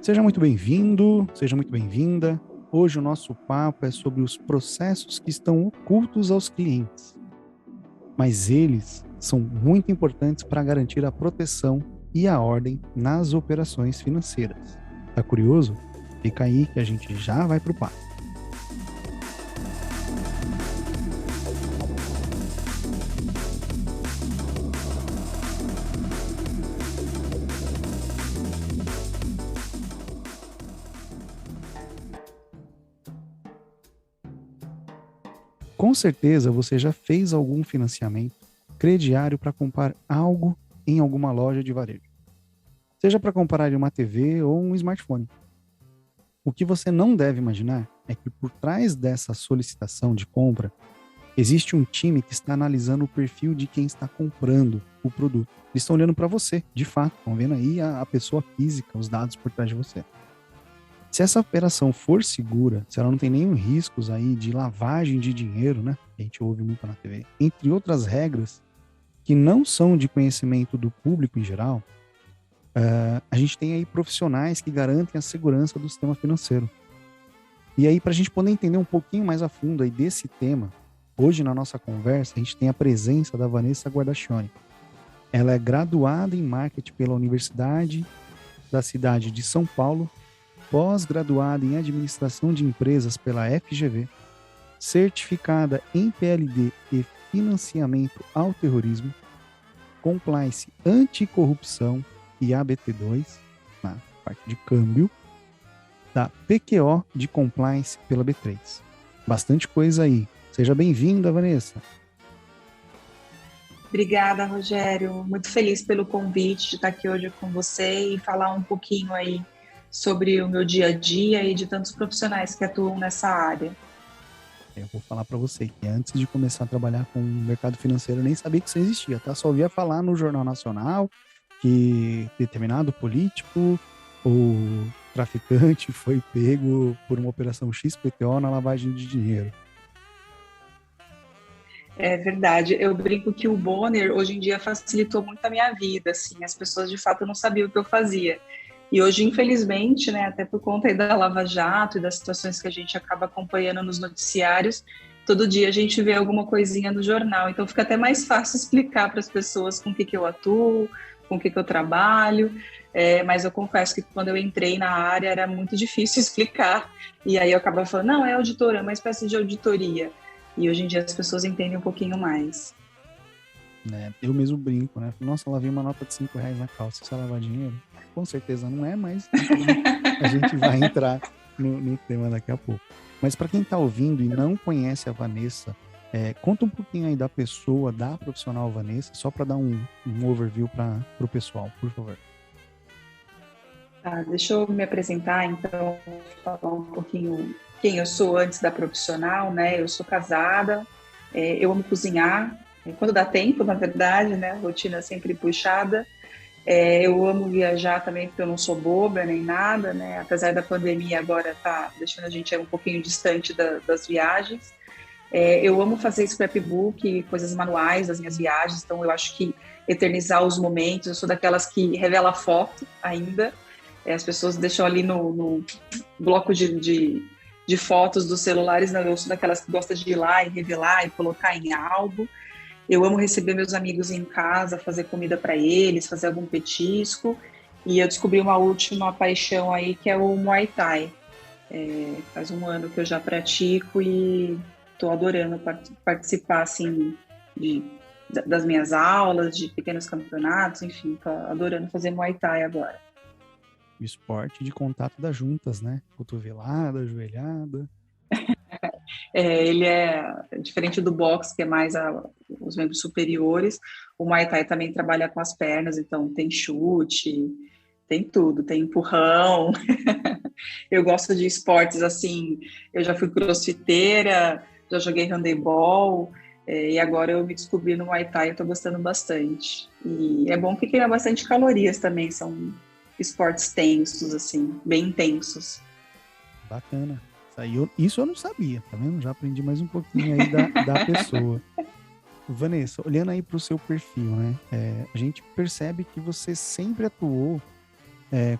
Seja muito bem-vindo, seja muito bem-vinda. Hoje o nosso papo é sobre os processos que estão ocultos aos clientes, mas eles são muito importantes para garantir a proteção e a ordem nas operações financeiras. Tá curioso? Fica aí que a gente já vai pro papo. Com certeza você já fez algum financiamento crediário para comprar algo em alguma loja de varejo. Seja para comprar uma TV ou um smartphone. O que você não deve imaginar é que por trás dessa solicitação de compra, existe um time que está analisando o perfil de quem está comprando o produto. Eles estão olhando para você, de fato, estão vendo aí a pessoa física, os dados por trás de você. Se essa operação for segura, se ela não tem nenhum riscos aí de lavagem de dinheiro, né? Que a gente ouve muito na TV, entre outras regras que não são de conhecimento do público em geral, a gente tem aí profissionais que garantem a segurança do sistema financeiro. E aí, para a gente poder entender um pouquinho mais a fundo aí desse tema, hoje na nossa conversa, a gente tem a presença da Vanessa Guardaccioni. Ela é graduada em marketing pela Universidade da cidade de São Paulo, pós-graduada em administração de empresas pela FGV, certificada em PLD e financiamento ao terrorismo, compliance anticorrupção e ABT2, na parte de câmbio, da PQO de compliance pela B3. Bastante coisa aí. Seja bem-vinda, Vanessa. Obrigada, Rogério. Muito feliz pelo convite de estar aqui hoje com você e falar um pouquinho aí sobre o meu dia a dia e de tantos profissionais que atuam nessa área. Eu vou falar para você que antes de começar a trabalhar com o mercado financeiro, eu nem sabia que isso existia, tá? Só ouvia falar no Jornal Nacional que determinado político ou traficante foi pego por uma operação XPTO na lavagem de dinheiro. É verdade. Eu brinco que o Bonner hoje em dia facilitou muito a minha vida, assim. As pessoas de fato não sabiam o que eu fazia. E hoje, infelizmente, né, até por conta aí da Lava Jato e das situações que a gente acaba acompanhando nos noticiários, todo dia a gente vê alguma coisinha no jornal. Então fica até mais fácil explicar para as pessoas com o que eu atuo, com o que eu trabalho. Mas eu confesso que quando eu entrei na área era muito difícil explicar. E aí eu acabava falando, não, é auditora, é uma espécie de auditoria. E hoje em dia as pessoas entendem um pouquinho mais. Né? Eu mesmo brinco, né? Nossa, lavei uma nota de R$ 5 na calça, isso é lavar dinheiro? Com certeza não é, mas a gente vai entrar no tema daqui a pouco. Mas para quem está ouvindo e não conhece a Vanessa, conta um pouquinho aí da pessoa, da profissional Vanessa, só para dar um overview para o pessoal, por favor. Deixa eu me apresentar, então, falar um pouquinho quem eu sou antes da profissional, né? Eu sou casada, eu amo cozinhar, quando dá tempo, na verdade, né? Rotina sempre puxada. Eu amo viajar também, porque eu não sou boba nem nada, né? Apesar da pandemia agora tá deixando a gente um pouquinho distante das viagens. Eu amo fazer scrapbook, coisas manuais das minhas viagens, então eu acho que eternizar os momentos, eu sou daquelas que revela foto ainda. As pessoas deixam ali no bloco de fotos dos celulares, não, eu sou daquelas que gosta de ir lá e revelar e colocar em álbum. Eu amo receber meus amigos em casa, fazer comida para eles, fazer algum petisco. E eu descobri uma última paixão aí, que é o Muay Thai. Faz um ano que eu já pratico e estou adorando participar assim, das minhas aulas, de pequenos campeonatos, enfim, estou adorando fazer Muay Thai agora. O esporte de contato das juntas, né? Cotovelada, ajoelhada. Ele é diferente do boxe, que é mais os membros superiores. O Muay Thai também trabalha com as pernas, então tem chute, tem tudo, tem empurrão. Eu gosto de esportes assim, eu já fui crossfiteira, já joguei handebol, e agora eu me descobri no Muay Thai, eu tô gostando bastante. E é bom que queima bastante calorias também, são esportes tensos, assim, bem intensos. Bacana. Isso eu não sabia, tá vendo? Já aprendi mais um pouquinho aí da pessoa. Vanessa, olhando aí para o seu perfil, né? A gente percebe que você sempre atuou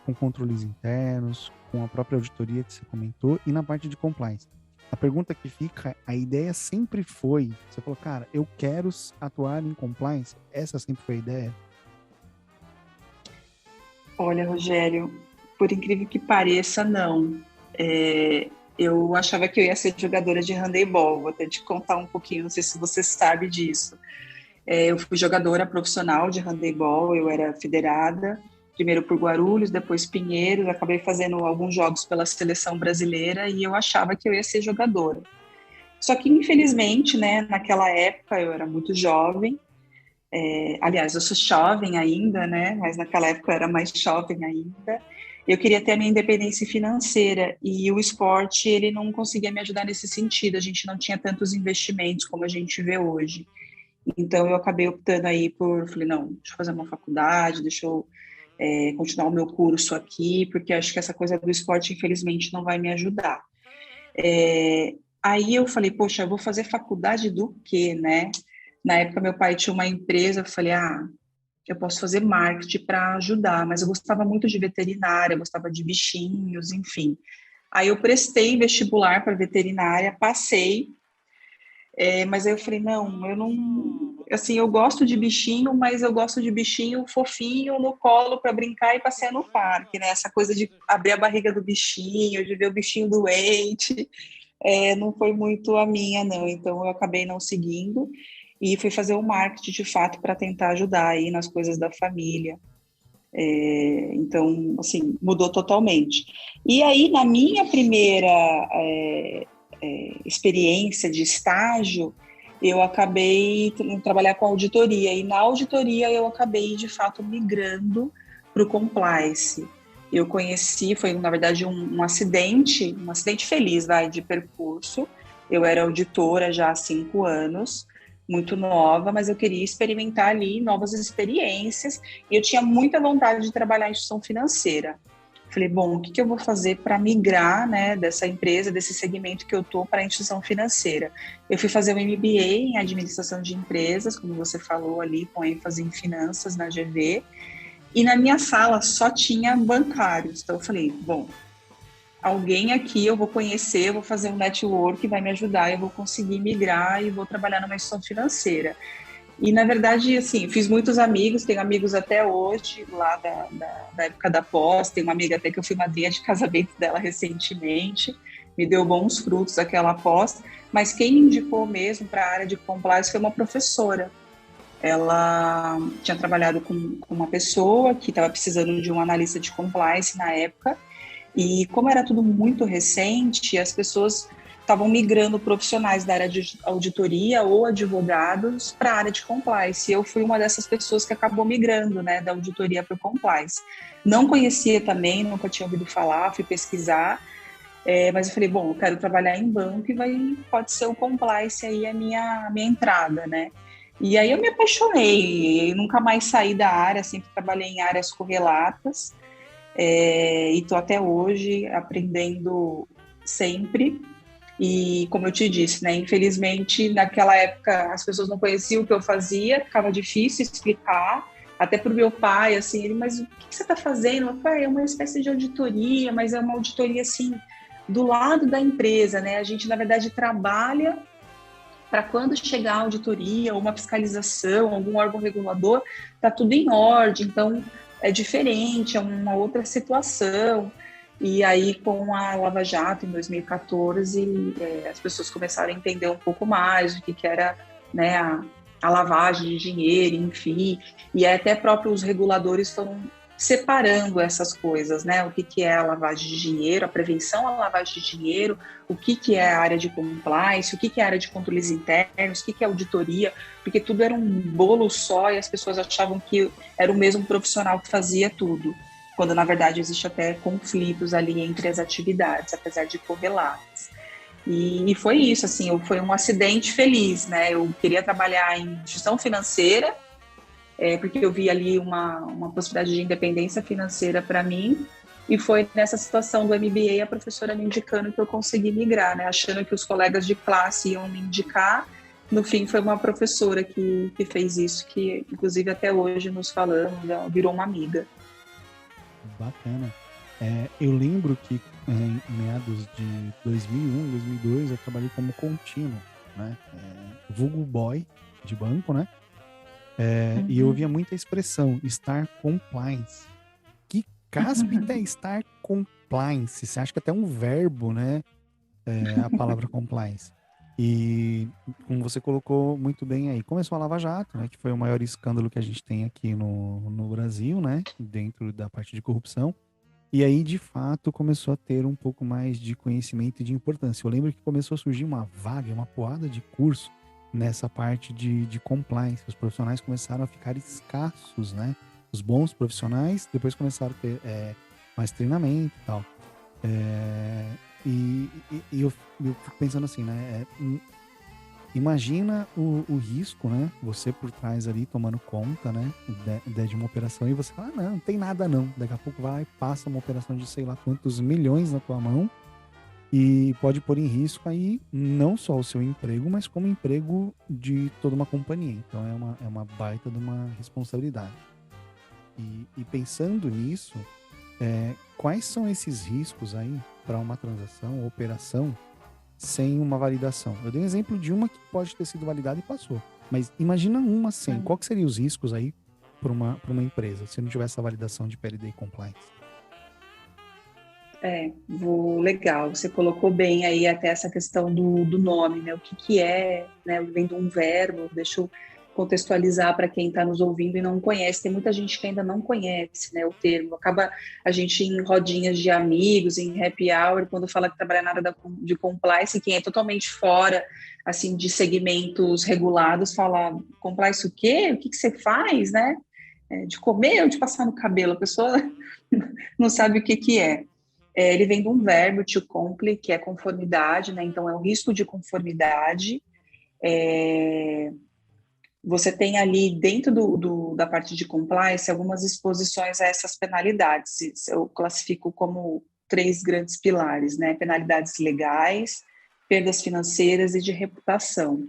com controles internos, com a própria auditoria que você comentou, e na parte de compliance. A pergunta que fica, a ideia sempre foi, você falou, cara, eu quero atuar em compliance, essa sempre foi a ideia? Olha, Rogério, por incrível que pareça, não. Eu achava que eu ia ser jogadora de handebol, vou até te contar um pouquinho, não sei se você sabe disso. Eu fui jogadora profissional de handebol, eu era federada, primeiro por Guarulhos, depois Pinheiros, acabei fazendo alguns jogos pela seleção brasileira e eu achava que eu ia ser jogadora. Só que, infelizmente, né, naquela época eu era muito jovem, aliás, eu sou jovem ainda, né, mas naquela época eu era mais jovem ainda, eu queria ter a minha independência financeira e o esporte, ele não conseguia me ajudar nesse sentido, a gente não tinha tantos investimentos como a gente vê hoje. Então, eu acabei optando aí falei, não, deixa eu fazer uma faculdade, deixa eu continuar o meu curso aqui, porque acho que essa coisa do esporte, infelizmente, não vai me ajudar. Aí eu falei, poxa, eu vou fazer faculdade do quê, né? Na época, meu pai tinha uma empresa, eu falei, eu posso fazer marketing para ajudar, mas eu gostava muito de veterinária, gostava de bichinhos, enfim. Aí eu prestei vestibular para veterinária, passei, mas aí eu falei, não, eu não. Assim, eu gosto de bichinho, mas eu gosto de bichinho fofinho no colo para brincar e passear no parque, né? Essa coisa de abrir a barriga do bichinho, de ver o bichinho doente, não foi muito a minha, não. Então eu acabei não seguindo e fui fazer o marketing de fato para tentar ajudar aí nas coisas da família. Então, assim, mudou totalmente. E aí, na minha primeira experiência de estágio, eu acabei trabalhar com auditoria, e na auditoria eu acabei, de fato, migrando para o compliance. Eu conheci, foi, na verdade, um acidente feliz, de percurso. Eu era auditora já há 5 anos, muito nova, mas eu queria experimentar ali novas experiências, e eu tinha muita vontade de trabalhar em instituição financeira. Falei, bom, o que eu vou fazer para migrar, né, dessa empresa, desse segmento que eu estou para a instituição financeira? Eu fui fazer um MBA em administração de empresas, como você falou ali, com ênfase em finanças na GV, e na minha sala só tinha bancários. Então eu falei, bom, alguém aqui eu vou conhecer, eu vou fazer um network, vai me ajudar, eu vou conseguir migrar e vou trabalhar numa instituição financeira. E, na verdade, assim, fiz muitos amigos, tenho amigos até hoje, lá da época da pós, tem uma amiga até que eu fui madrinha de casamento dela recentemente, me deu bons frutos aquela pós, mas quem me indicou mesmo para a área de compliance foi uma professora. Ela tinha trabalhado com uma pessoa que estava precisando de um analista de compliance na época, e como era tudo muito recente, as pessoas estavam migrando profissionais da área de auditoria ou advogados para a área de compliance. E eu fui uma dessas pessoas que acabou migrando, né, da auditoria para o compliance. Não conhecia também, nunca tinha ouvido falar, fui pesquisar, mas eu falei, bom, eu quero trabalhar em banco e pode ser o compliance aí a minha entrada, né? E aí eu me apaixonei, eu nunca mais saí da área, sempre trabalhei em áreas correlatas, e estou até hoje aprendendo sempre. E como eu te disse, né, infelizmente naquela época as pessoas não conheciam o que eu fazia, ficava difícil explicar, até para o meu pai, assim, ele, mas o que você está fazendo? Eu falei, é uma espécie de auditoria, mas é uma auditoria assim, do lado da empresa, né? A gente, na verdade, trabalha para quando chegar a auditoria ou uma fiscalização, algum órgão regulador, está tudo em ordem, então é diferente, é uma outra situação. E aí, com a Lava Jato, em 2014, as pessoas começaram a entender um pouco mais o que era, né, a lavagem de dinheiro, enfim. E até próprios reguladores foram separando essas coisas, né? O que é a lavagem de dinheiro, a prevenção à lavagem de dinheiro, o que é a área de compliance, o que é a área de controles internos, o que é auditoria, porque tudo era um bolo só e as pessoas achavam que era o mesmo profissional que fazia tudo, quando na verdade existe até conflitos ali entre as atividades, apesar de correlatas. E foi isso, assim, foi um acidente feliz, né? Eu queria trabalhar em instituição financeira, porque eu vi ali uma possibilidade de independência financeira para mim, e foi nessa situação do MBA a professora me indicando que eu consegui migrar, né? Achando que os colegas de classe iam me indicar, no fim foi uma professora que fez isso, que inclusive até hoje nos falamos, virou uma amiga. Bacana. Eu lembro que em meados de 2001, 2002, eu trabalhei como contínuo, né? Vulgo boy de banco, né? E eu ouvia muita expressão, estar compliance. Que cáspita é estar compliance? Você acha que até um verbo, né? A palavra compliance. E como você colocou muito bem aí, começou a Lava Jato, né? Que foi o maior escândalo que a gente tem aqui no Brasil, né? Dentro da parte de corrupção. E aí, de fato, começou a ter um pouco mais de conhecimento e de importância. Eu lembro que começou a surgir uma vaga, uma poada de curso nessa parte de compliance. Os profissionais começaram a ficar escassos, né? Os bons profissionais depois começaram a ter mais treinamento e tal. E eu fico pensando assim, né? Imagina o risco, né? Você por trás ali tomando conta, né? De uma operação e você fala, não tem nada não. Daqui a pouco vai, passa uma operação de sei lá quantos milhões na tua mão e pode pôr em risco aí não só o seu emprego, mas como o emprego de toda uma companhia. Então é uma baita de uma responsabilidade. E pensando nisso, quais são esses riscos aí para uma transação ou operação sem uma validação? Eu dei um exemplo de uma que pode ter sido validada e passou. Mas imagina uma sem. Qual que seriam os riscos aí para uma empresa, se não tivesse essa validação de PLD e compliance? Legal, você colocou bem aí até essa questão do nome, né? O que é, né? Vem de um verbo, deixa eu contextualizar para quem está nos ouvindo e não conhece. Tem muita gente que ainda não conhece, né, o termo. Acaba a gente em rodinhas de amigos, em happy hour, quando fala que trabalha na área de compliance, quem é totalmente fora, assim, de segmentos regulados, fala, compliance o quê? O que você faz, né? De comer ou de passar no cabelo? A pessoa não sabe o que é. Ele vem de um verbo, to comply, que é conformidade, né? Então, é um risco de conformidade. Você tem ali, dentro da parte de compliance, algumas exposições a essas penalidades. Eu classifico como 3 grandes pilares, né? Penalidades legais, perdas financeiras e de reputação.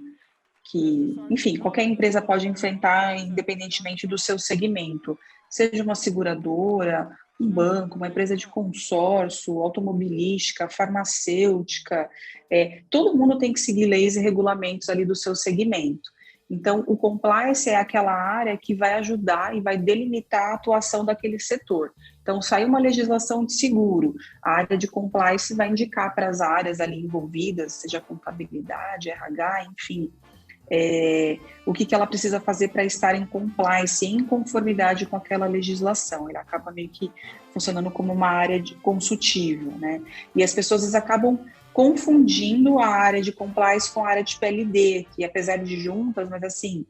Que, enfim, qualquer empresa pode enfrentar, independentemente do seu segmento, seja uma seguradora, um banco, uma empresa de consórcio, automobilística, farmacêutica, todo mundo tem que seguir leis e regulamentos ali do seu segmento. Então, o compliance é aquela área que vai ajudar e vai delimitar a atuação daquele setor. Então, saiu uma legislação de seguro, a área de compliance vai indicar para as áreas ali envolvidas, seja contabilidade, RH, enfim, o que ela precisa fazer para estar em compliance, em conformidade com aquela legislação. Ele acaba meio que funcionando como uma área consultiva, né? E as pessoas acabam confundindo a área de compliance com a área de PLD, que apesar de juntas, mas assim,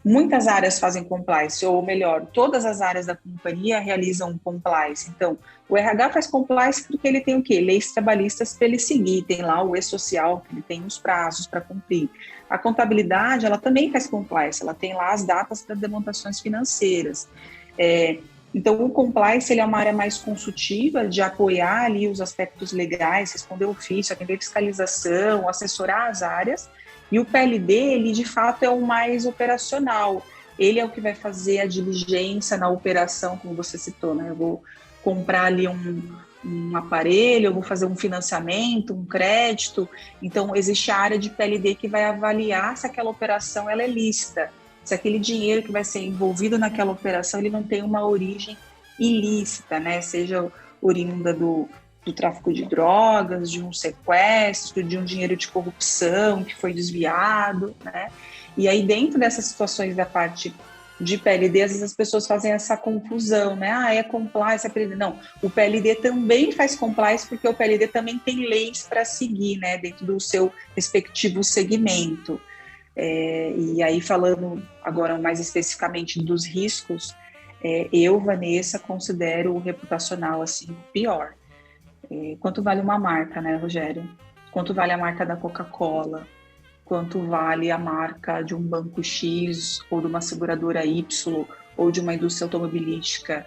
muitas áreas fazem compliance, ou melhor, todas as áreas da companhia realizam compliance. Então, o RH faz compliance porque ele tem o quê? Leis trabalhistas para ele seguir, tem lá o E-Social, que ele tem os prazos para cumprir. A contabilidade, ela também faz compliance, ela tem lá as datas para demonstrações financeiras. Então, o compliance ele é uma área mais consultiva, de apoiar ali os aspectos legais, responder ofício, atender fiscalização, assessorar as áreas. E o PLD, ele de fato é o mais operacional. Ele é o que vai fazer a diligência na operação, como você citou, né? Eu vou comprar ali um aparelho, eu vou fazer um financiamento, um crédito. Então, existe a área de PLD que vai avaliar se aquela operação ela é lícita, se aquele dinheiro que vai ser envolvido naquela operação ele não tem uma origem ilícita, né? Seja oriunda do tráfico de drogas, de um sequestro, de um dinheiro de corrupção que foi desviado, né? E aí, dentro dessas situações da parte de PLD, às vezes as pessoas fazem essa confusão, né? É compliance, é PLD. Não, o PLD também faz compliance porque o PLD também tem leis para seguir, né? Dentro do seu respectivo segmento. E aí, falando agora mais especificamente dos riscos, eu, Vanessa, considero o reputacional assim o pior. Quanto vale uma marca, né, Rogério? Quanto vale a marca da Coca-Cola? Quanto vale a marca de um banco X, ou de uma seguradora Y, ou de uma indústria automobilística?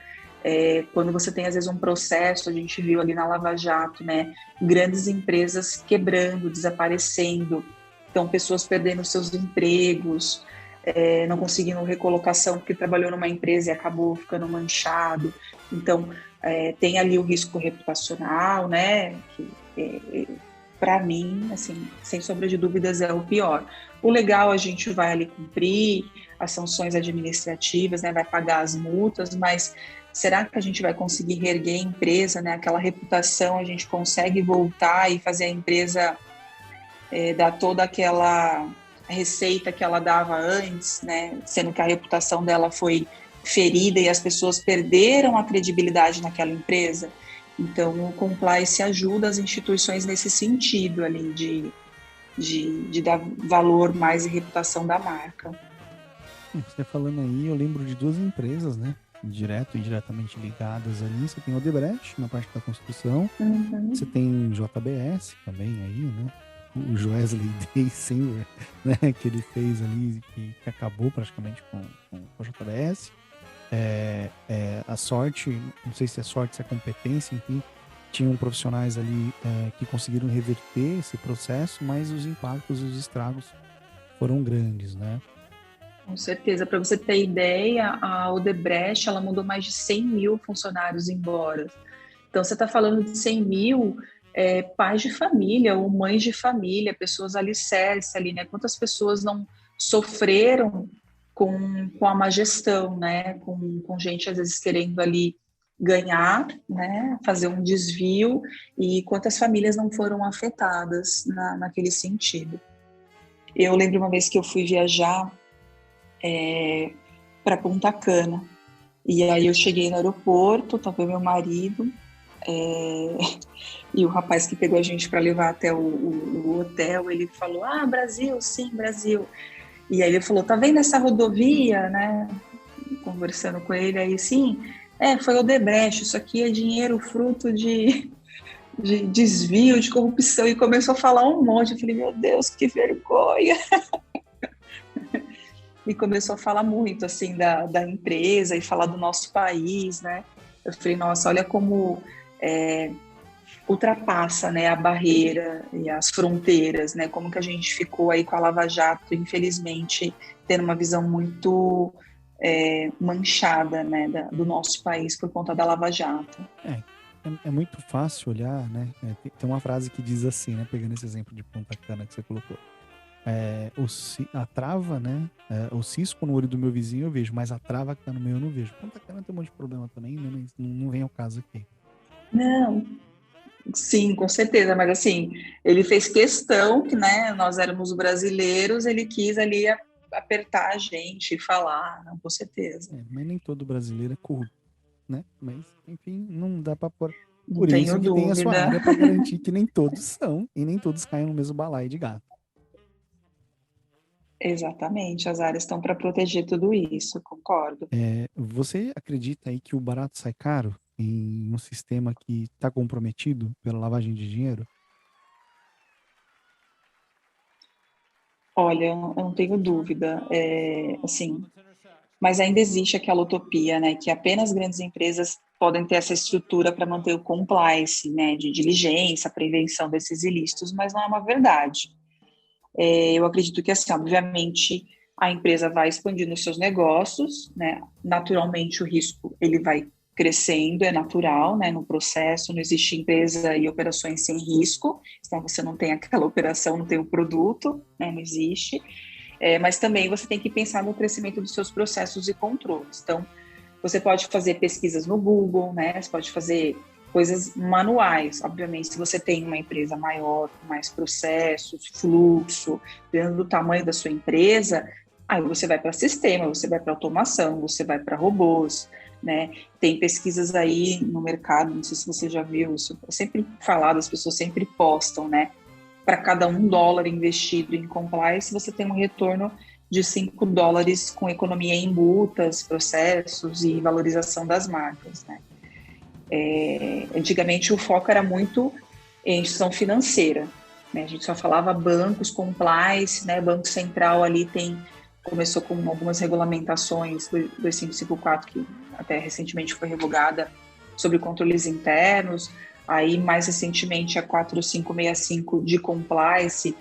Quando você tem, às vezes, um processo, a gente viu ali na Lava Jato, né, grandes empresas quebrando, desaparecendo, então pessoas perdendo seus empregos, não conseguindo recolocação porque trabalhou numa empresa e acabou ficando manchado. Então, tem ali o risco reputacional, né, que para mim, assim, sem sombra de dúvidas, é o pior. O legal, a gente vai ali cumprir as sanções administrativas, né, vai pagar as multas, mas será que a gente vai conseguir reerguer a empresa, né, aquela reputação, a gente consegue voltar e fazer a empresa dar toda aquela receita que ela dava antes, né, sendo que a reputação dela foi ferida e as pessoas perderam a credibilidade naquela empresa? Então, o compliance ajuda as instituições nesse sentido ali, de dar valor mais e reputação da marca. Você falando aí, eu lembro de duas empresas, né? Direto e indiretamente ligadas ali. Você tem o Odebrecht, na parte da construção. Uhum. Você tem JBS também aí, né? O Joesley Day Silver, né? Que ele fez ali, que acabou praticamente com a JBS. A sorte, não sei se é sorte, se é competência, enfim, tinham profissionais ali que conseguiram reverter esse processo, mas os impactos e os estragos foram grandes, né? Com certeza. Para você ter ideia, a Odebrecht, ela mandou mais de 100 mil funcionários embora. Então, você está falando de 100 mil pais de família ou mães de família, pessoas alicerces ali, né? Quantas pessoas não sofreram com a má gestão, né? Com gente, às vezes, querendo ali ganhar, né? Fazer um desvio, e quantas famílias não foram afetadas naquele sentido. Eu lembro uma vez que eu fui viajar para Punta Cana, e aí eu cheguei no aeroporto, estava meu marido, e o rapaz que pegou a gente para levar até o hotel, ele falou: Brasil, sim, Brasil. E aí ele falou: tá vendo essa rodovia, né? Conversando com ele, aí sim, foi o Odebrecht, isso aqui é dinheiro fruto de desvio, de corrupção, e começou a falar um monte. Eu falei: meu Deus, que vergonha. E começou a falar muito, assim, da empresa e falar do nosso país, né? Eu falei: nossa, olha como ultrapassa, né, a barreira e as fronteiras, né? Como que a gente ficou aí com a Lava Jato, infelizmente, tendo uma visão muito manchada, né, do nosso país por conta da Lava Jato. É muito fácil olhar, né? Tem uma frase que diz assim, né? Pegando esse exemplo de Punta Cana que você colocou. A trava, né? O cisco no olho do meu vizinho eu vejo, mas a trava que tá no meu eu não vejo. Punta Cana tem um monte de problema também, né? Mas não vem ao caso aqui. Não, sim, com certeza, mas assim, ele fez questão que, né, nós éramos brasileiros, ele quis ali apertar a gente e falar, não, com certeza. Mas nem todo brasileiro é corrupto, né? Mas, enfim, não dá pra pôr. Não Por tenho isso que tem a sua dúvida. área para garantir que nem todos são e nem todos caem no mesmo balaio de gato. Exatamente, as áreas estão para proteger tudo isso, concordo. Você acredita aí que o barato sai caro em um sistema que está comprometido pela lavagem de dinheiro? Olha, eu não tenho dúvida, assim, mas ainda existe aquela utopia, né, que apenas grandes empresas podem ter essa estrutura para manter o compliance, né, de diligência, prevenção desses ilícitos, mas não é uma verdade. Eu acredito que, assim, obviamente, a empresa vai expandindo os seus negócios, né, naturalmente o risco ele vai crescendo, é natural, né, no processo, não existe empresa e operações sem risco, então você não tem aquela operação, não tem o produto, né, não existe. Mas também você tem que pensar no crescimento dos seus processos e controles. Então, você pode fazer pesquisas no Google, né? Você pode fazer coisas manuais. Obviamente, se você tem uma empresa maior, com mais processos, fluxo, dependendo do tamanho da sua empresa, aí você vai para sistema, você vai para automação, você vai para robôs, né? Tem pesquisas aí no mercado, não sei se você já viu, isso é sempre falado, as pessoas sempre postam, né? Para cada $1 investido em compliance, você tem um retorno de $5 com economia em multas, processos e valorização das marcas, né? Antigamente o foco era muito em instituição financeira, né? A gente só falava bancos, compliance, né? Banco Central ali começou com algumas regulamentações do 2554, que até recentemente foi revogada, sobre controles internos. Aí, mais recentemente, a 4565 de compliance,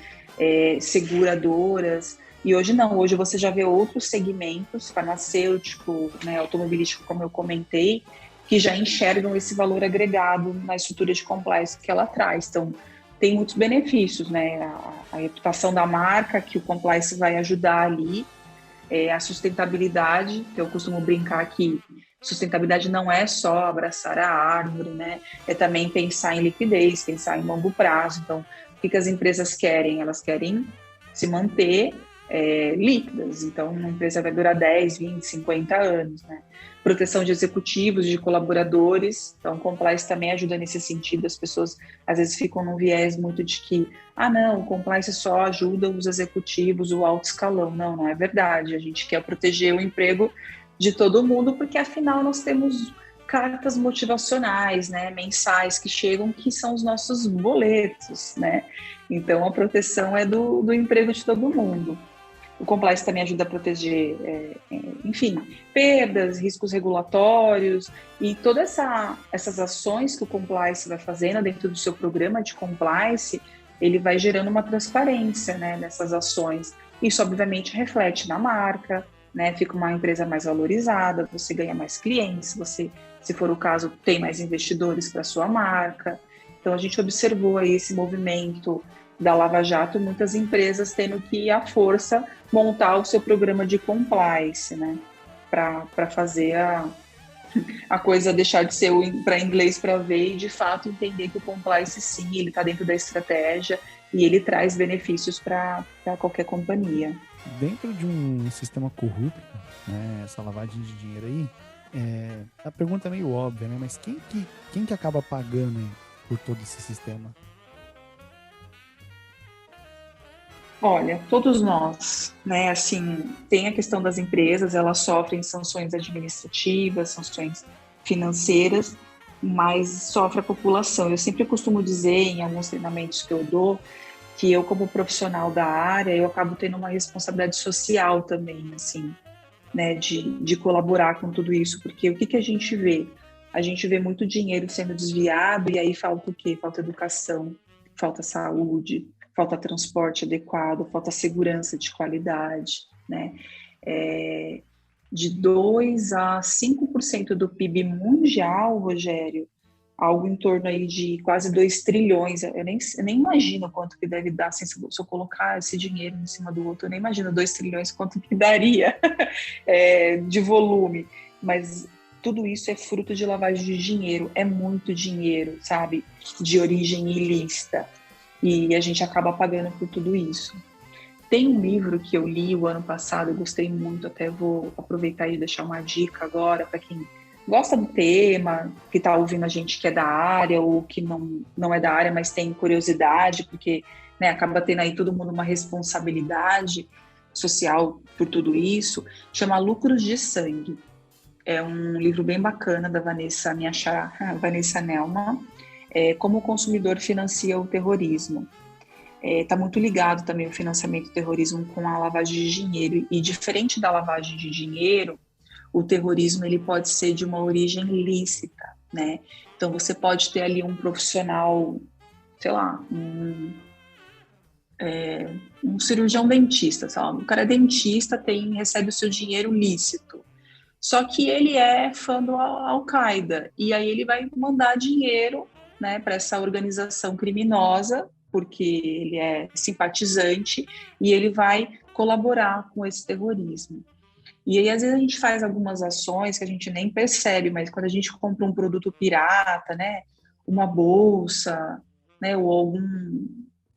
seguradoras. E hoje não, hoje você já vê outros segmentos, farmacêutico, né, automobilístico, como eu comentei, que já enxergam esse valor agregado na estrutura de compliance que ela traz. Então, tem muitos benefícios, né? A reputação da marca, que o compliance vai ajudar ali, a sustentabilidade, que eu costumo brincar que sustentabilidade não é só abraçar a árvore, né? É também pensar em liquidez, pensar em longo prazo. Então, o que as empresas querem? Elas querem se manter líquidas. Então, uma empresa vai durar 10, 20, 50 anos, né? Proteção de executivos, de colaboradores. Então, compliance também ajuda nesse sentido. As pessoas, às vezes, ficam num viés muito de que não, o compliance só ajuda os executivos, o alto escalão. Não, não é verdade. A gente quer proteger o emprego de todo mundo, porque, afinal, nós temos cartas motivacionais, né, mensais que chegam, que são os nossos boletos, né? Então, a proteção é do emprego de todo mundo. O compliance também ajuda a proteger, enfim, perdas, riscos regulatórios e todas essas ações que o compliance vai fazendo dentro do seu programa de compliance, ele vai gerando uma transparência, né, nessas ações. Isso, obviamente, reflete na marca, né, fica uma empresa mais valorizada, você ganha mais clientes, você, se for o caso, tem mais investidores para a sua marca. Então, a gente observou aí esse movimento da Lava Jato, muitas empresas tendo que, à força, montar o seu programa de compliance, né? Para fazer a coisa deixar de ser para inglês para ver e, de fato, entender que o compliance, sim, ele está dentro da estratégia e ele traz benefícios para qualquer companhia. Dentro de um sistema corrupto, né, essa lavagem de dinheiro aí, a pergunta é meio óbvia, né? Mas quem que acaba pagando aí por todo esse sistema? Olha, todos nós, né? Assim, tem a questão das empresas, elas sofrem sanções administrativas, sanções financeiras, mas sofre a população. Eu sempre costumo dizer, em alguns treinamentos que eu dou, que eu, como profissional da área, eu acabo tendo uma responsabilidade social também, assim, né? De colaborar com tudo isso, porque o que a gente vê? A gente vê muito dinheiro sendo desviado e aí falta o quê? Falta educação, falta saúde, falta transporte adequado, falta segurança de qualidade, né? De 2 a 5% do PIB mundial, Rogério, algo em torno aí de quase 2 trilhões, eu nem imagino quanto que deve dar, assim, se eu colocar esse dinheiro em cima do outro, eu nem imagino 2 trilhões quanto que daria de volume, mas tudo isso é fruto de lavagem de dinheiro, é muito dinheiro, sabe, de origem ilícita, e a gente acaba pagando por tudo isso. Tem um livro que eu li o ano passado, eu gostei muito, até vou aproveitar e deixar uma dica agora para quem gosta do tema, que está ouvindo a gente que é da área ou que não é da área, mas tem curiosidade, porque, né, acaba tendo aí todo mundo uma responsabilidade social por tudo isso, chama Lucros de Sangue. É um livro bem bacana da Vanessa, minha xará, Vanessa Nelman, Como o consumidor financia o terrorismo. Está muito ligado também o financiamento do terrorismo com a lavagem de dinheiro. E diferente da lavagem de dinheiro, o terrorismo ele pode ser de uma origem lícita, né? Então você pode ter ali um profissional, sei lá, um cirurgião dentista, sabe? O cara é dentista, recebe o seu dinheiro lícito. Só que ele é fã do Al-Qaeda e aí ele vai mandar dinheiro, né, para essa organização criminosa, porque ele é simpatizante e ele vai colaborar com esse terrorismo. E aí, às vezes, a gente faz algumas ações que a gente nem percebe, mas quando a gente compra um produto pirata, né, uma bolsa, né, ou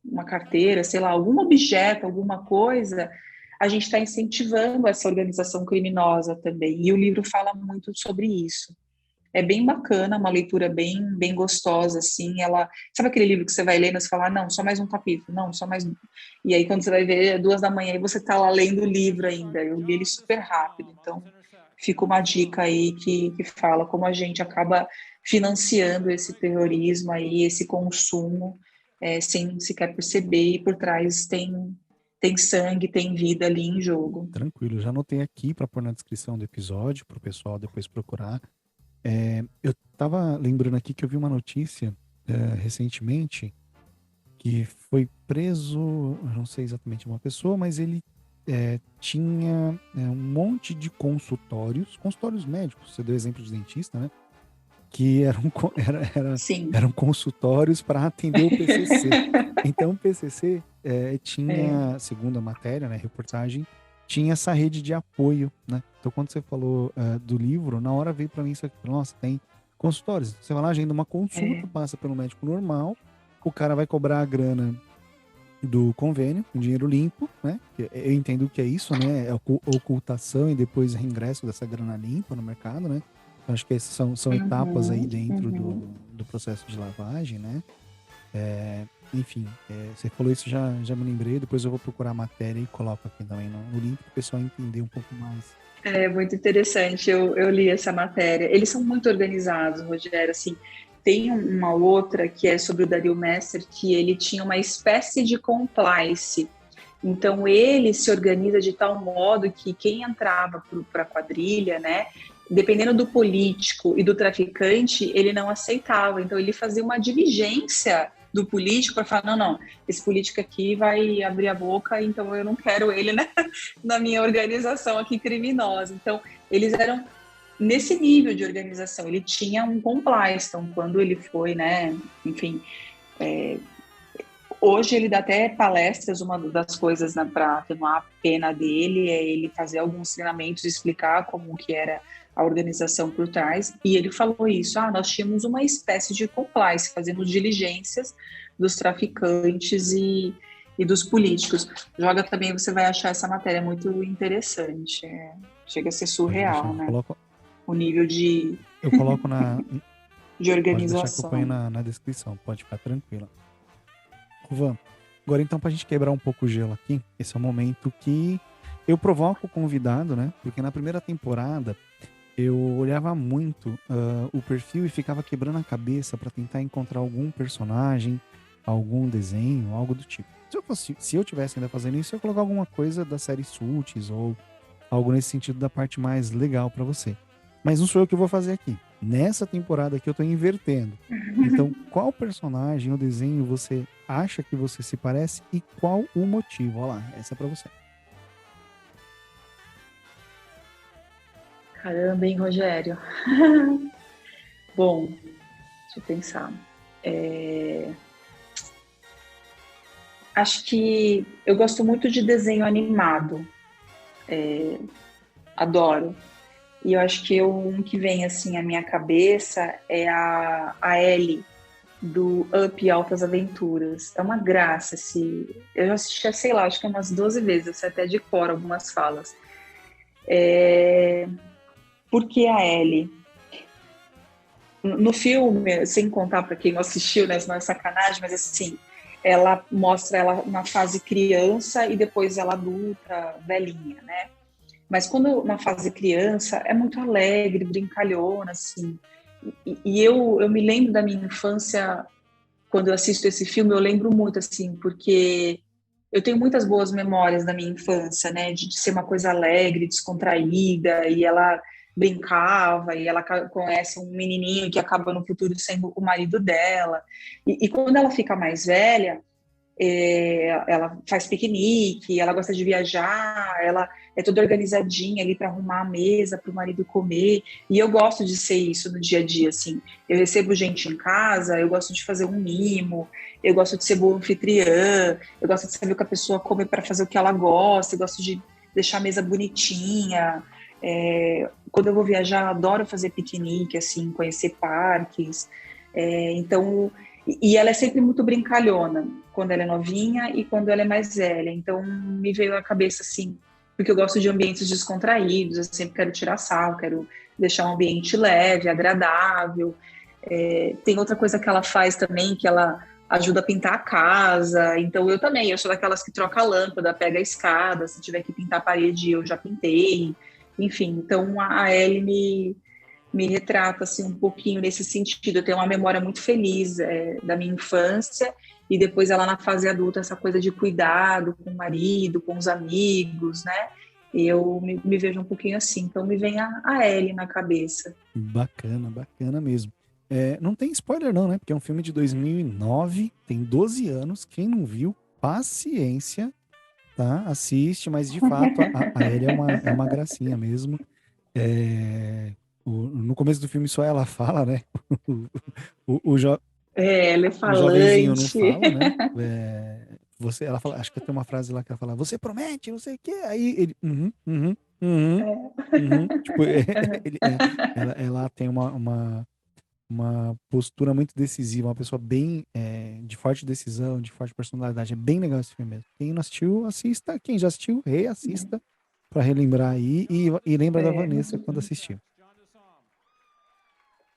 uma carteira, sei lá, algum objeto, alguma coisa, a gente está incentivando essa organização criminosa também. E o livro fala muito sobre isso. É bem bacana, uma leitura bem gostosa, assim, sabe aquele livro que você vai lendo e você fala, não, só mais um capítulo, não, só mais um. E aí quando você vai ver, é 2 da manhã e você está lá lendo o livro ainda, eu li ele super rápido, então fica uma dica aí que fala como a gente acaba financiando esse terrorismo aí, esse consumo, sem sequer perceber, e por trás tem sangue, tem vida ali em jogo. Tranquilo, já anotei aqui para pôr na descrição do episódio, para o pessoal depois procurar. Eu tava lembrando aqui que eu vi uma notícia recentemente que foi preso, eu não sei exatamente uma pessoa, mas ele tinha um monte de consultórios médicos, você deu exemplo de dentista, né? que Sim. eram consultórios para atender o PCC. Então, o PCC tinha, segundo a matéria, né, reportagem, tinha essa rede de apoio, né? Então, quando você falou do livro, na hora veio para mim isso aqui, nossa, tem consultórios. Você vai lá, agenda uma consulta, passa pelo médico normal, o cara vai cobrar a grana do convênio, com dinheiro limpo, né? Eu entendo o que é isso, né? É ocultação e depois reingresso dessa grana limpa no mercado, né? Eu acho que essas são etapas aí Uhum, dentro uhum. do processo de lavagem, né? Enfim, você falou isso, já me lembrei, depois eu vou procurar a matéria e coloco aqui também no link para o pessoal entender um pouco mais. É muito interessante, eu li essa matéria. Eles são muito organizados, Rogério, assim, tem uma outra que é sobre o Dario Messer, que ele tinha uma espécie de compliance. Então, ele se organiza de tal modo que quem entrava para a quadrilha, né, dependendo do político e do traficante, ele não aceitava. Então, ele fazia uma diligência do político para falar: não, não, esse político aqui vai abrir a boca, então eu não quero ele, né, na minha organização aqui criminosa. Então, eles eram nesse nível de organização. Ele tinha um compliance. Então, quando ele foi, né, enfim, hoje ele dá até palestras. Uma das coisas, né, para atenuar a pena dele é ele fazer alguns treinamentos, explicar como que era a organização por trás. E ele falou isso: nós tínhamos uma espécie de compliance, fazemos diligências dos traficantes e dos políticos. Joga também, você vai achar essa matéria muito interessante. Chega a ser Pode surreal, deixar, né? O nível eu coloco de pode deixar que eu ponho organização. na descrição, pode ficar tranquila. Van, agora então pra gente quebrar um pouco o gelo aqui, esse é o momento que eu provoco o convidado, né? Porque na primeira temporada eu olhava muito o perfil e ficava quebrando a cabeça para tentar encontrar algum personagem, algum desenho, algo do tipo. Se eu tivesse ainda fazendo isso, eu ia colocar alguma coisa da série Suits ou algo nesse sentido da parte mais legal para você. Mas não sou eu que vou fazer aqui. Nessa temporada aqui eu tô invertendo. Então, qual personagem ou desenho você acha que você se parece e qual o motivo? Olha lá, essa é para você. Caramba, hein, Rogério? Bom, deixa eu pensar. Acho que eu gosto muito de desenho animado. Adoro. E eu acho que um que vem assim à minha cabeça é a Ellie, do Up Altas Aventuras. É uma graça, assim. Eu já assisti, sei lá, acho que umas 12 vezes, eu sei até de cor algumas falas. Por que a Ellie? No filme, sem contar para quem não assistiu, né, não é sacanagem, mas assim, ela mostra ela na fase criança e depois ela adulta, velhinha, né? Mas quando na fase criança é muito alegre, brincalhona, assim. E eu me lembro da minha infância, quando eu assisto esse filme, eu lembro muito, assim, porque eu tenho muitas boas memórias da minha infância, né? De ser uma coisa alegre, descontraída, e ela brincava, e ela conhece um menininho que acaba no futuro sendo o marido dela. E quando ela fica mais velha, ela faz piquenique, ela gosta de viajar, ela é toda organizadinha ali para arrumar a mesa para o marido comer. E eu gosto de ser isso no dia a dia, assim. Eu recebo gente em casa, eu gosto de fazer um mimo, eu gosto de ser boa anfitriã, eu gosto de saber o que a pessoa come para fazer o que ela gosta, eu gosto de deixar a mesa bonitinha. Quando eu vou viajar, eu adoro fazer piquenique, assim, conhecer parques. Então, e ela é sempre muito brincalhona, quando ela é novinha e quando ela é mais velha. Então, me veio à cabeça, assim, porque eu gosto de ambientes descontraídos, eu sempre quero tirar sarro, quero deixar um ambiente leve, agradável. Tem outra coisa que ela faz também, que ela ajuda a pintar a casa. Então, eu também, eu sou daquelas que troca a lâmpada, pega a escada, se tiver que pintar a parede, eu já pintei. Enfim, então a Ellie me retrata assim um pouquinho nesse sentido. Eu tenho uma memória muito feliz da minha infância e depois ela na fase adulta, essa coisa de cuidado com o marido, com os amigos, né? E eu me vejo um pouquinho assim. Então me vem a Ellie na cabeça. Bacana, bacana mesmo. Não tem spoiler não, né? Porque é um filme de 2009, tem 12 anos. Quem não viu, paciência, tá? Assiste, mas de fato a Ellie é uma gracinha mesmo. É, começo do filme só ela fala, né? O, o, jo- Ela é o jovenzinho não falante. fala, né? Ela fala, acho que tem uma frase lá que ela fala, você promete, não sei o quê. Aí ele, Tipo, ela tem uma postura muito decisiva, uma pessoa bem de forte decisão, de forte personalidade. É bem legal esse filme mesmo. Quem não assistiu, assista. Quem já assistiu, reassista pra relembrar aí e lembra da Muito Vanessa quando bom. assistiu.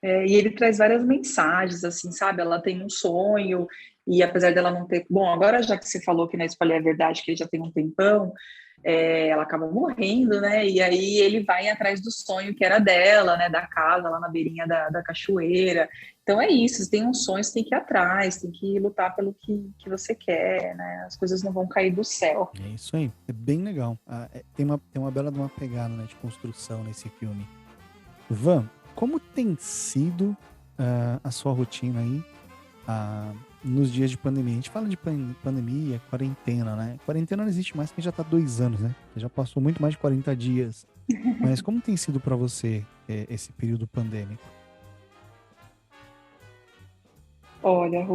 E ele traz várias mensagens, assim, sabe? Ela tem um sonho, e apesar dela não ter. Bom, agora já que você falou que na Escolha é Verdade, que ele já tem um tempão, ela acaba morrendo, né? E aí ele vai atrás do sonho que era dela, né? Da casa lá na beirinha da cachoeira. Então é isso, você tem um sonho, você tem que ir atrás, tem que lutar pelo que você quer, né? As coisas não vão cair do céu. É isso aí. É bem legal. Tem uma bela de uma pegada, né, de construção nesse filme. Van, como tem sido a sua rotina aí nos dias de pandemia? A gente fala de pandemia, quarentena, né? Quarentena não existe mais porque já tá 2 anos, né? Já passou muito mais de 40 dias. Mas como tem sido para você esse período pandêmico? Olha,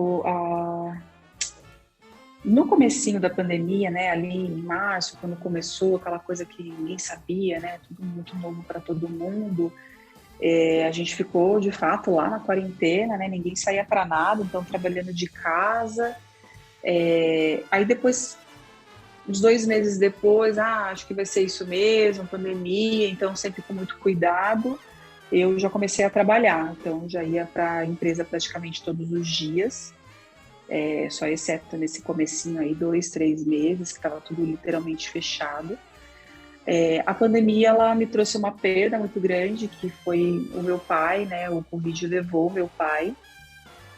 no comecinho da pandemia, né, ali em março, quando começou aquela coisa que ninguém sabia, né, tudo muito novo para todo mundo, a gente ficou de fato lá na quarentena, né, ninguém saía para nada, então trabalhando de casa. Aí depois, uns 2 meses depois, acho que vai ser isso mesmo, pandemia, então sempre com muito cuidado. Eu já comecei a trabalhar, então já ia para a empresa praticamente todos os dias. Só exceto nesse comecinho aí, 2, 3 meses, que estava tudo literalmente fechado. A pandemia, ela me trouxe uma perda muito grande, que foi o meu pai, né? O Covid levou o meu pai,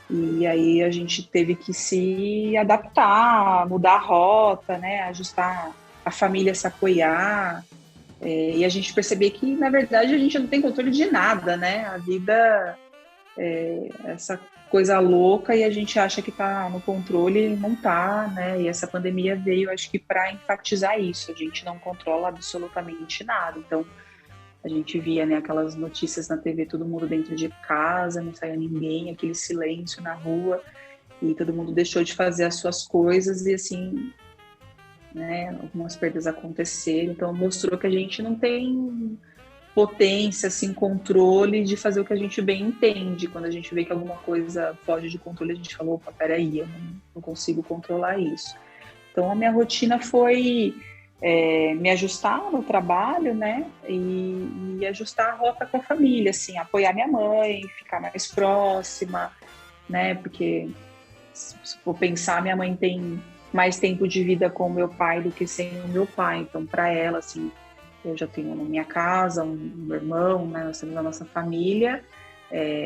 e aí a gente teve que se adaptar, mudar a rota, né? Ajustar a família, se apoiar, e a gente perceber que, na verdade, a gente não tem controle de nada, né? A vida essa coisa louca e a gente acha que está no controle e não está, né? E essa pandemia veio, acho que para enfatizar isso. A gente não controla absolutamente nada. Então, a gente via, né, aquelas notícias na TV, todo mundo dentro de casa, não saía ninguém, aquele silêncio na rua e todo mundo deixou de fazer as suas coisas e assim, né, algumas perdas aconteceram. Então, mostrou que a gente não tem potência, assim, controle de fazer o que a gente bem entende. Quando a gente vê que alguma coisa foge de controle, a gente fala, opa, peraí, eu não consigo controlar isso. Então, a minha rotina foi me ajustar no trabalho, né, e ajustar a rota com a família, assim, apoiar minha mãe, ficar mais próxima, né, porque se for pensar, minha mãe tem mais tempo de vida com o meu pai do que sem o meu pai, então para ela, assim, eu já tenho na minha casa um irmão, né? Nós temos a nossa família.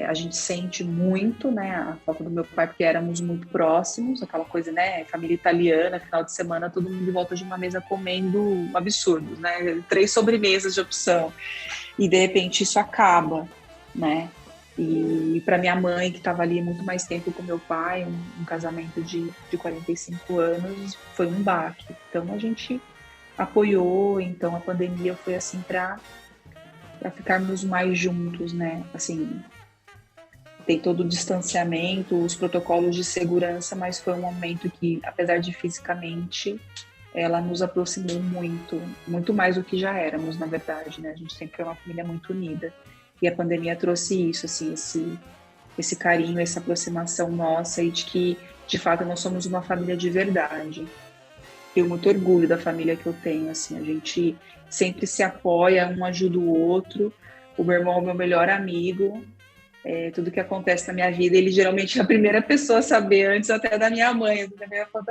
A gente sente muito, né, a falta do meu pai, porque éramos muito próximos, aquela coisa, né, família italiana, final de semana, todo mundo de volta de uma mesa comendo absurdos, né, 3 sobremesas de opção, e de repente isso acaba, né, e para minha mãe, que estava ali muito mais tempo com meu pai, um casamento de 45 anos, foi um baque. Então a gente apoiou, então a pandemia foi assim para ficarmos mais juntos, né? Assim, tem todo o distanciamento, os protocolos de segurança, mas foi um momento que, apesar de fisicamente, ela nos aproximou muito, muito mais do que já éramos, na verdade, né? A gente sempre foi uma família muito unida. E a pandemia trouxe isso, assim, esse carinho, essa aproximação nossa e de que, de fato, nós somos uma família de verdade. Tenho muito orgulho da família que eu tenho, assim, a gente sempre se apoia, um ajuda o outro. O meu irmão é o meu melhor amigo, tudo que acontece na minha vida, ele geralmente é a primeira pessoa a saber, antes até da minha mãe. Da minha mãe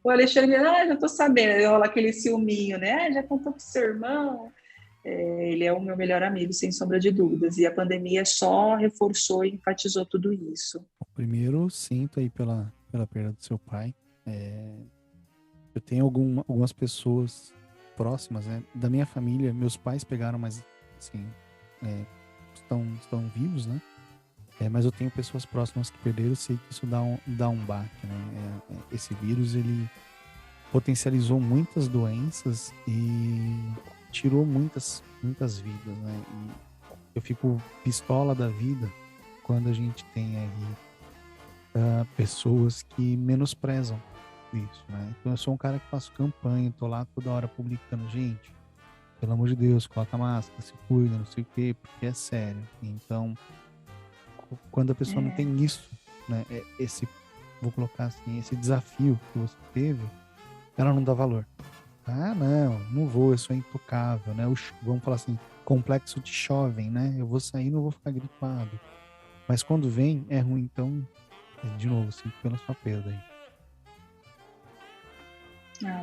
o Alexandre, já tô sabendo, aí rola aquele ciúminho, né? Já contou com seu irmão. Ele é o meu melhor amigo, sem sombra de dúvidas, e a pandemia só reforçou e enfatizou tudo isso. Primeiro, sinto aí pela perda do seu pai. Eu tenho algumas pessoas próximas, né? Da minha família, meus pais pegaram, mas assim, estão vivos, né? Mas eu tenho pessoas próximas que perderam, eu sei que isso dá um baque, né? Esse vírus, ele potencializou muitas doenças e tirou muitas vidas, né? eu fico pistola da vida quando a gente tem aí pessoas que menosprezam isso, né? Então eu sou um cara que faço campanha, tô lá toda hora publicando, gente, pelo amor de Deus, coloca máscara, se cuida, não sei o quê, porque é sério. Então, quando a pessoa não tem isso, né, vou colocar assim, esse desafio que você teve, ela não dá valor. Ah, não vou, eu sou intocável, né? Vamos falar assim, complexo de jovem, né? Eu vou sair, não vou ficar gripado. Mas quando vem, é ruim, então, de novo, sinto pela sua perda aí.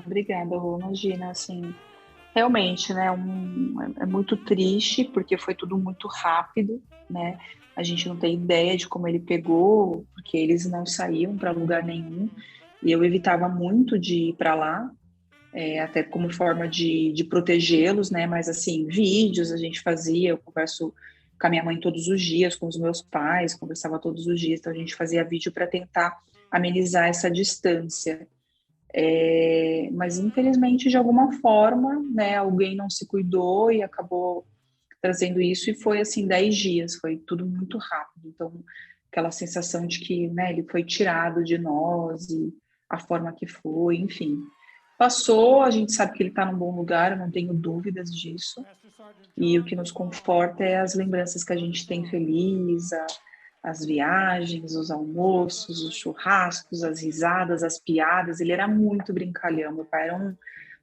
Obrigada, Rô. Imagina, assim, realmente, né, é muito triste, porque foi tudo muito rápido, né? A gente não tem ideia de como ele pegou, porque eles não saíam para lugar nenhum, e eu evitava muito de ir para lá, até como forma de protegê-los, né? Mas, assim, vídeos a gente fazia, eu converso com a minha mãe todos os dias, com os meus pais, conversava todos os dias, então a gente fazia vídeo para tentar amenizar essa distância. Mas infelizmente de alguma forma, né, alguém não se cuidou e acabou trazendo isso, e foi assim 10 dias, foi tudo muito rápido. Então aquela sensação de que, né, ele foi tirado de nós, e a forma que foi, enfim, passou. A gente sabe que ele está num bom lugar, eu não tenho dúvidas disso, e o que nos conforta é as lembranças que a gente tem feliz, as viagens, os almoços, os churrascos, as risadas, as piadas. Ele era muito brincalhão. Meu pai era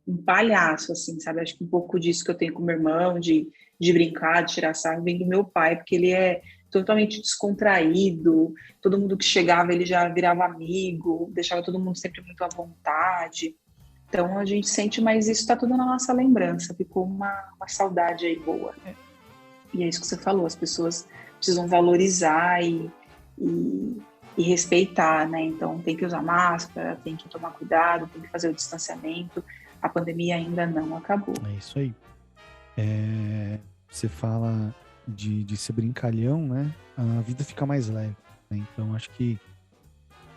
um palhaço, assim, sabe? Acho que um pouco disso que eu tenho com meu irmão, de brincar, de tirar sarro, vem do meu pai, porque ele é totalmente descontraído. Todo mundo que chegava, ele já virava amigo, deixava todo mundo sempre muito à vontade. Então a gente sente, mas isso está tudo na nossa lembrança. Ficou uma saudade aí boa. E é isso que você falou, as pessoas precisam valorizar e, e respeitar, né? Então tem que usar máscara, tem que tomar cuidado, tem que fazer o distanciamento. A pandemia ainda não acabou. É isso aí. Você fala de ser brincalhão, né? A vida fica mais leve, né? Então acho que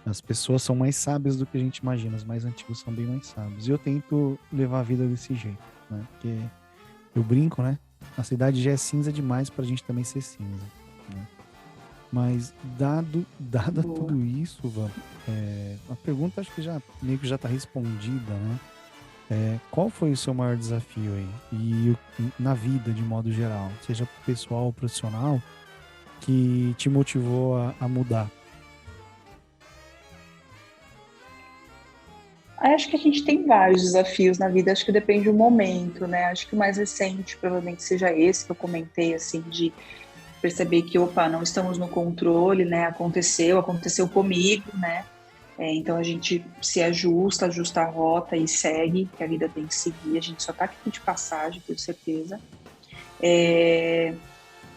as pessoas são mais sábias do que a gente imagina. Os mais antigos são bem mais sábios. E eu tento levar a vida desse jeito, né? Porque eu brinco, né? A cidade já é cinza demais pra gente também ser cinza, né? Mas dado Boa. tudo isso, Van, a pergunta acho que já meio que já tá respondida, né? Qual foi o seu maior desafio aí? Na vida, de modo geral, seja pessoal ou profissional, que te motivou a mudar? Acho que a gente tem vários desafios na vida, acho que depende do momento, né? Acho que o mais recente provavelmente seja esse que eu comentei, assim, de perceber que, opa, não estamos no controle, né? Aconteceu comigo, né? Então a gente se ajusta a rota e segue, que a vida tem que seguir. A gente só está aqui de passagem, com certeza.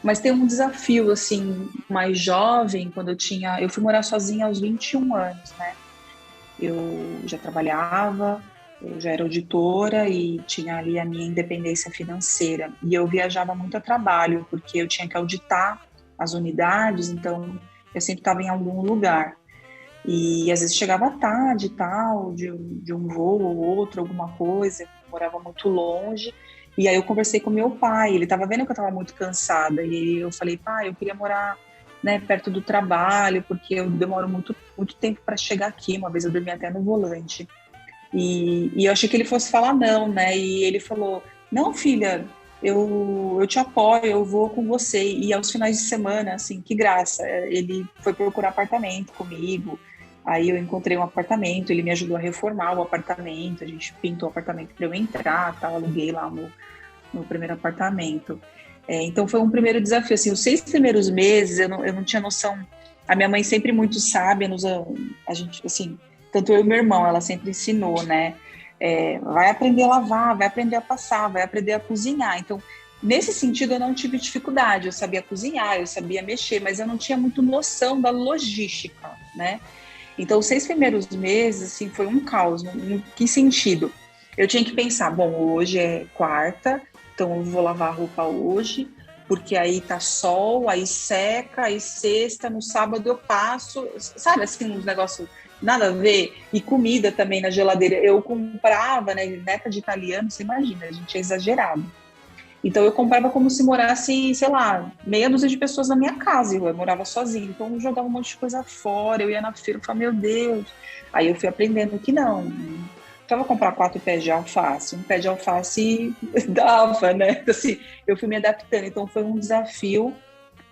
Mas tem um desafio, assim, mais jovem, quando eu fui morar sozinha aos 21 anos, né? Eu já trabalhava, eu já era auditora e tinha ali a minha independência financeira. E eu viajava muito a trabalho, porque eu tinha que auditar as unidades, então eu sempre estava em algum lugar. E às vezes chegava tarde e tal, de um voo ou outro, alguma coisa, eu morava muito longe. E aí eu conversei com meu pai, ele estava vendo que eu estava muito cansada, e eu falei, pai, eu queria morar, né, perto do trabalho, porque eu demoro muito, muito tempo para chegar aqui. Uma vez eu dormi até no volante. E eu achei que ele fosse falar não, né? E ele falou, não, filha, eu te apoio, eu vou com você. E aos finais de semana, assim, que graça. Ele foi procurar apartamento comigo. Aí eu encontrei um apartamento, ele me ajudou a reformar o apartamento, a gente pintou o apartamento para eu entrar, tal, aluguei lá no primeiro apartamento. Então foi um primeiro desafio. Assim, os 6 primeiros meses eu não tinha noção. A minha mãe sempre muito sábia, a gente, assim, tanto eu e meu irmão, ela sempre ensinou, né? Vai aprender a lavar, vai aprender a passar, vai aprender a cozinhar. Então, nesse sentido, eu não tive dificuldade. Eu sabia cozinhar, eu sabia mexer, mas eu não tinha muito noção da logística, né? Então, os 6 primeiros meses, assim, foi um caos. Em que sentido? Eu tinha que pensar, bom, hoje é quarta, então eu vou lavar a roupa hoje, porque aí tá sol, aí seca, aí sexta, no sábado eu passo, sabe, assim, uns negócios nada a ver. E comida também na geladeira. Eu comprava, né, neta de italiano, você imagina, a gente é exagerado. Então eu comprava como se morasse, sei lá, meia dúzia de pessoas na minha casa, eu morava sozinha, então eu jogava um monte de coisa fora, eu ia na feira e falava, meu Deus. Aí eu fui aprendendo que não precisava comprar 4 pés de alface, um pé de alface dava, né? Então, assim, eu fui me adaptando, então foi um desafio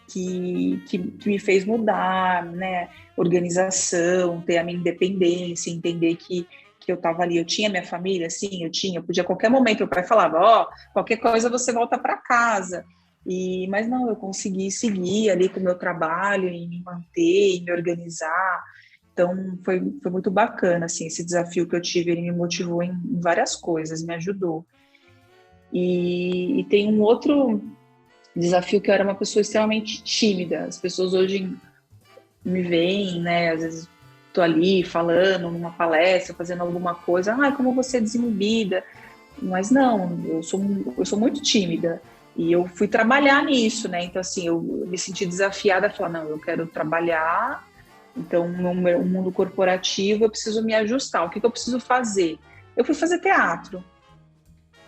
que me fez mudar, né? Organização, ter a minha independência, entender que eu estava ali, eu tinha minha família, sim, eu tinha, podia a qualquer momento, meu pai falava, ó, qualquer coisa você volta para casa. Mas não, eu consegui seguir ali com o meu trabalho e me manter e me organizar. Então, foi muito bacana, assim, esse desafio que eu tive, ele me motivou em várias coisas, me ajudou. E tem um outro desafio que eu era uma pessoa extremamente tímida. As pessoas hoje me veem, né? Às vezes estou ali falando numa palestra, fazendo alguma coisa. Ah, como você é desinibida. Mas não, eu sou muito tímida. E eu fui trabalhar nisso, né? Então, assim, eu me senti desafiada a falar, não, eu quero trabalhar. Então, no mundo corporativo, eu preciso me ajustar. O que eu preciso fazer? Eu fui fazer teatro,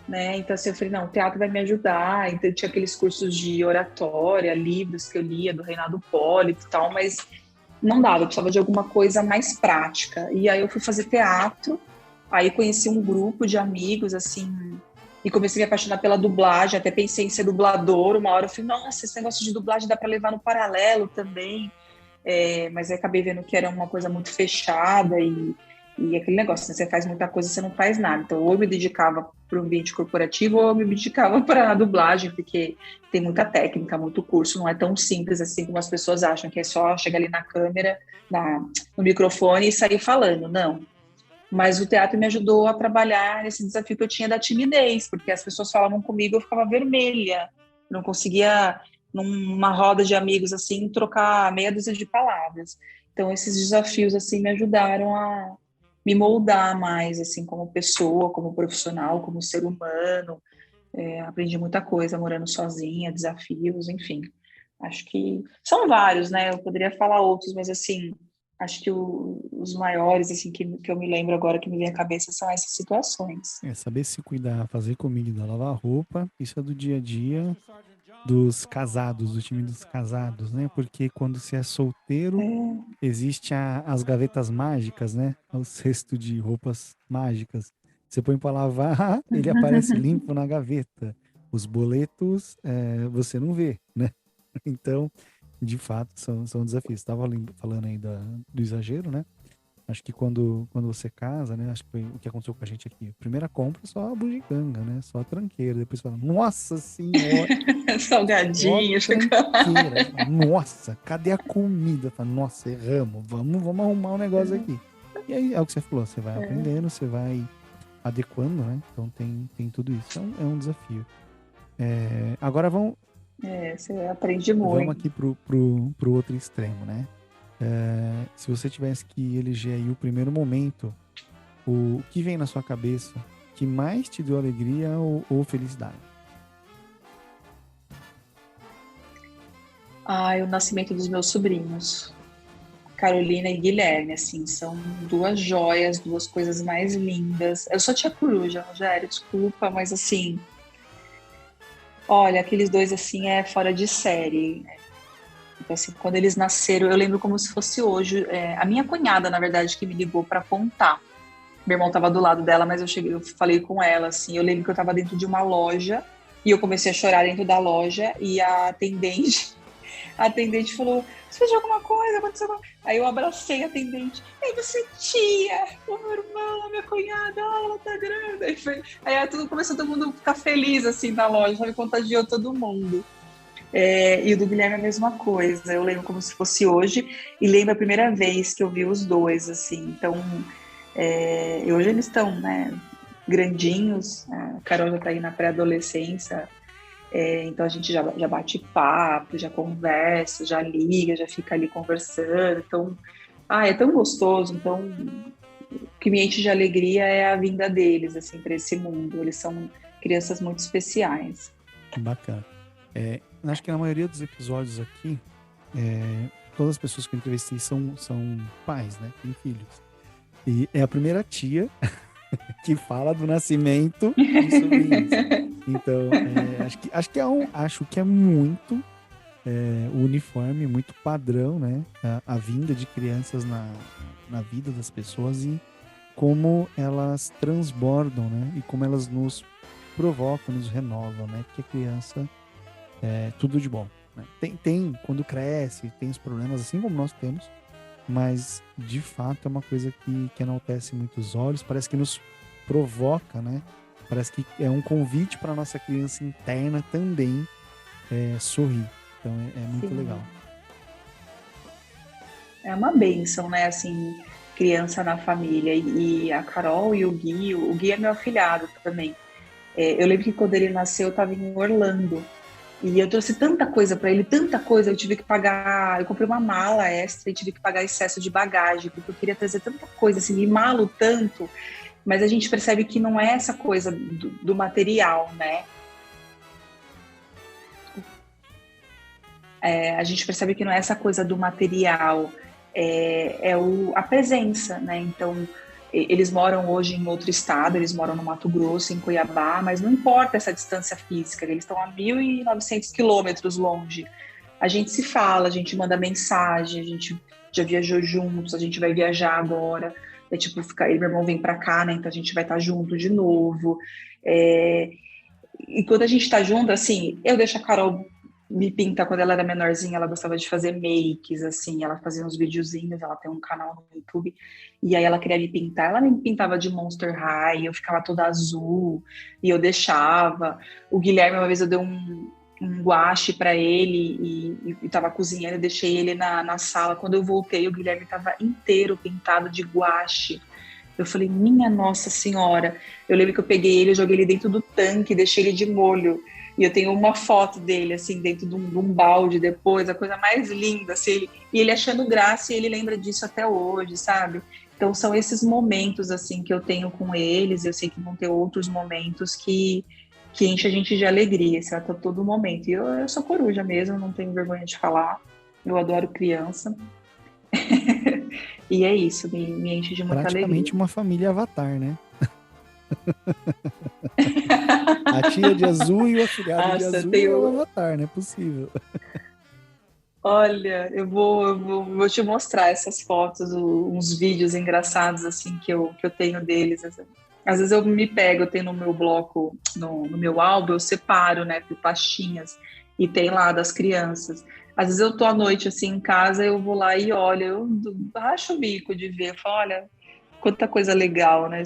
né? Então, assim, eu falei, não, o teatro vai me ajudar. Então, tinha aqueles cursos de oratória, livros que eu lia do Reinaldo Hipólito e tal, mas não dava, eu precisava de alguma coisa mais prática. E aí eu fui fazer teatro, aí conheci um grupo de amigos, assim, e comecei a me apaixonar pela dublagem, até pensei em ser dublador. Uma hora eu falei, nossa, esse negócio de dublagem dá para levar no paralelo também. Mas aí acabei vendo que era uma coisa muito fechada e aquele negócio, né? Você faz muita coisa, você não faz nada. Então, ou eu me dedicava para o ambiente corporativo, ou eu me dedicava para a dublagem, porque tem muita técnica, muito curso, não é tão simples assim como as pessoas acham, que é só chegar ali na câmera, no microfone e sair falando. Não. Mas o teatro me ajudou a trabalhar nesse desafio que eu tinha da timidez, porque as pessoas falavam comigo, eu ficava vermelha, não conseguia, numa roda de amigos, assim, trocar meia dúzia de palavras. Então, esses desafios, assim, me ajudaram a me moldar mais, assim, como pessoa, como profissional, como ser humano. Aprendi muita coisa morando sozinha, desafios, enfim. Acho que são vários, né? Eu poderia falar outros, mas, assim, acho que os maiores, assim, que eu me lembro agora, que me vem à cabeça, são essas situações. Saber se cuidar, fazer comida, lavar roupa, isso é do dia a dia dos casados, do time dos casados, né? Porque quando você é solteiro, É, existe as gavetas mágicas, né? O cesto de roupas mágicas. Você põe para lavar, ele aparece limpo na gaveta. Os boletos, você não vê, né? Então, de fato, são desafios. Estava falando aí do exagero, né? Acho que quando você casa, né? Acho que foi o que aconteceu com a gente aqui. Primeira compra, só a bugiganga, né? Só a tranqueira. Depois fala, nossa senhora, só salgadinho. tranqueira. Fala, nossa, cadê a comida? Fala, nossa, erramos. Vamos arrumar um negócio aqui. E aí, é o que você falou. Você vai aprendendo, você vai adequando, né? Então tem tudo isso. É um desafio. Agora Você aprende vamos muito. aqui pro outro extremo, né? Se você tivesse que eleger aí o primeiro momento, o que vem na sua cabeça que mais te deu alegria ou felicidade? O nascimento dos meus sobrinhos, Carolina e Guilherme, assim, são duas joias, duas coisas mais lindas. Eu sou tia coruja, Rogério, desculpa, mas assim, olha, aqueles dois assim é fora de série. Então, assim, quando eles nasceram, eu lembro como se fosse hoje. A minha cunhada, na verdade, que me ligou para contar. Meu irmão estava do lado dela, mas eu falei com ela, assim. Eu lembro que eu estava dentro de uma loja e eu comecei a chorar dentro da loja e a atendente falou: você fez alguma coisa? Aconteceu alguma... Aí eu abracei a atendente. Aí você, tia, o meu irmão, a minha cunhada, ela tá grávida. Aí tudo começou todo mundo a ficar feliz assim na loja, me contagiou todo mundo. E o do Guilherme é a mesma coisa. Eu lembro como se fosse hoje e lembro a primeira vez que eu vi os dois, assim. Então, e hoje eles estão, né, grandinhos. A Carol já está aí na pré-adolescência. Então a gente já bate papo, já conversa, já liga, já fica ali conversando. Então, é tão gostoso. Então, o que me enche de alegria é a vinda deles, assim, para esse mundo. Eles são crianças muito especiais. Bacana. Acho que na maioria dos episódios aqui, todas as pessoas que eu entrevistei são pais, né? Têm filhos. E é a primeira tia que fala do nascimento de sobrinhos. Então, acho que é muito o uniforme, muito padrão, né? A vinda de crianças na vida das pessoas e como elas transbordam, né? E como elas nos provocam, nos renovam, né? Porque a criança é tudo de bom, né? Quando cresce, tem os problemas, assim como nós temos, mas de fato é uma coisa que enaltece muitos olhos, parece que nos provoca, né? Parece que é um convite para nossa criança interna também sorrir. Então é muito Sim. legal. É uma bênção, né? Assim, criança na família. E a Carol e o Gui é meu afilhado também. Eu lembro que quando ele nasceu, eu estava em Orlando. E eu trouxe tanta coisa para ele, tanta coisa, eu tive que pagar. Eu comprei uma mala extra e tive que pagar excesso de bagagem, porque eu queria trazer tanta coisa, assim, mimá-lo tanto. Mas a gente percebe que não é essa coisa do material, né? A gente percebe que não é essa coisa do material, a presença, né? Então, eles moram hoje em outro estado, eles moram no Mato Grosso, em Cuiabá, mas não importa essa distância física, eles estão a 1.900 quilômetros longe. A gente se fala, a gente manda mensagem, a gente já viajou juntos, a gente vai viajar agora. Tipo, meu irmão vem para cá, né? Então a gente vai estar junto de novo. E quando a gente tá junto, assim, eu deixo a Carol me pintar. Quando ela era menorzinha, ela gostava de fazer makes, assim, ela fazia uns videozinhos, ela tem um canal no YouTube, e aí ela queria me pintar, ela me pintava de Monster High, eu ficava toda azul, e eu deixava. O Guilherme, uma vez eu dei um guache para ele e tava cozinhando, eu deixei ele na sala. Quando eu voltei, o Guilherme tava inteiro pintado de guache. Eu falei, minha Nossa Senhora. Eu lembro que eu peguei ele, joguei ele dentro do tanque, deixei ele de molho. E eu tenho uma foto dele, assim, dentro de um balde depois, a coisa mais linda, assim. E ele achando graça, e ele lembra disso até hoje, sabe? Então, são esses momentos, assim, que eu tenho com eles. Eu sei que vão ter outros momentos que enche a gente de alegria, assim, a todo momento. E eu sou coruja mesmo, não tenho vergonha de falar. Eu adoro criança. E é isso, me enche de muita alegria. Praticamente uma família Avatar, né? A tia de azul e o afilhado de azul é o Avatar, não é possível. Olha, eu vou te mostrar essas fotos, uns vídeos engraçados assim que eu tenho deles. Às vezes eu me pego, eu tenho no meu bloco, no meu álbum, eu separo, né, por pastinhas, e tem lá das crianças. Às vezes eu tô à noite assim em casa, eu vou lá e olho, eu racho o bico de ver, eu falo, olha, quanta coisa legal, né?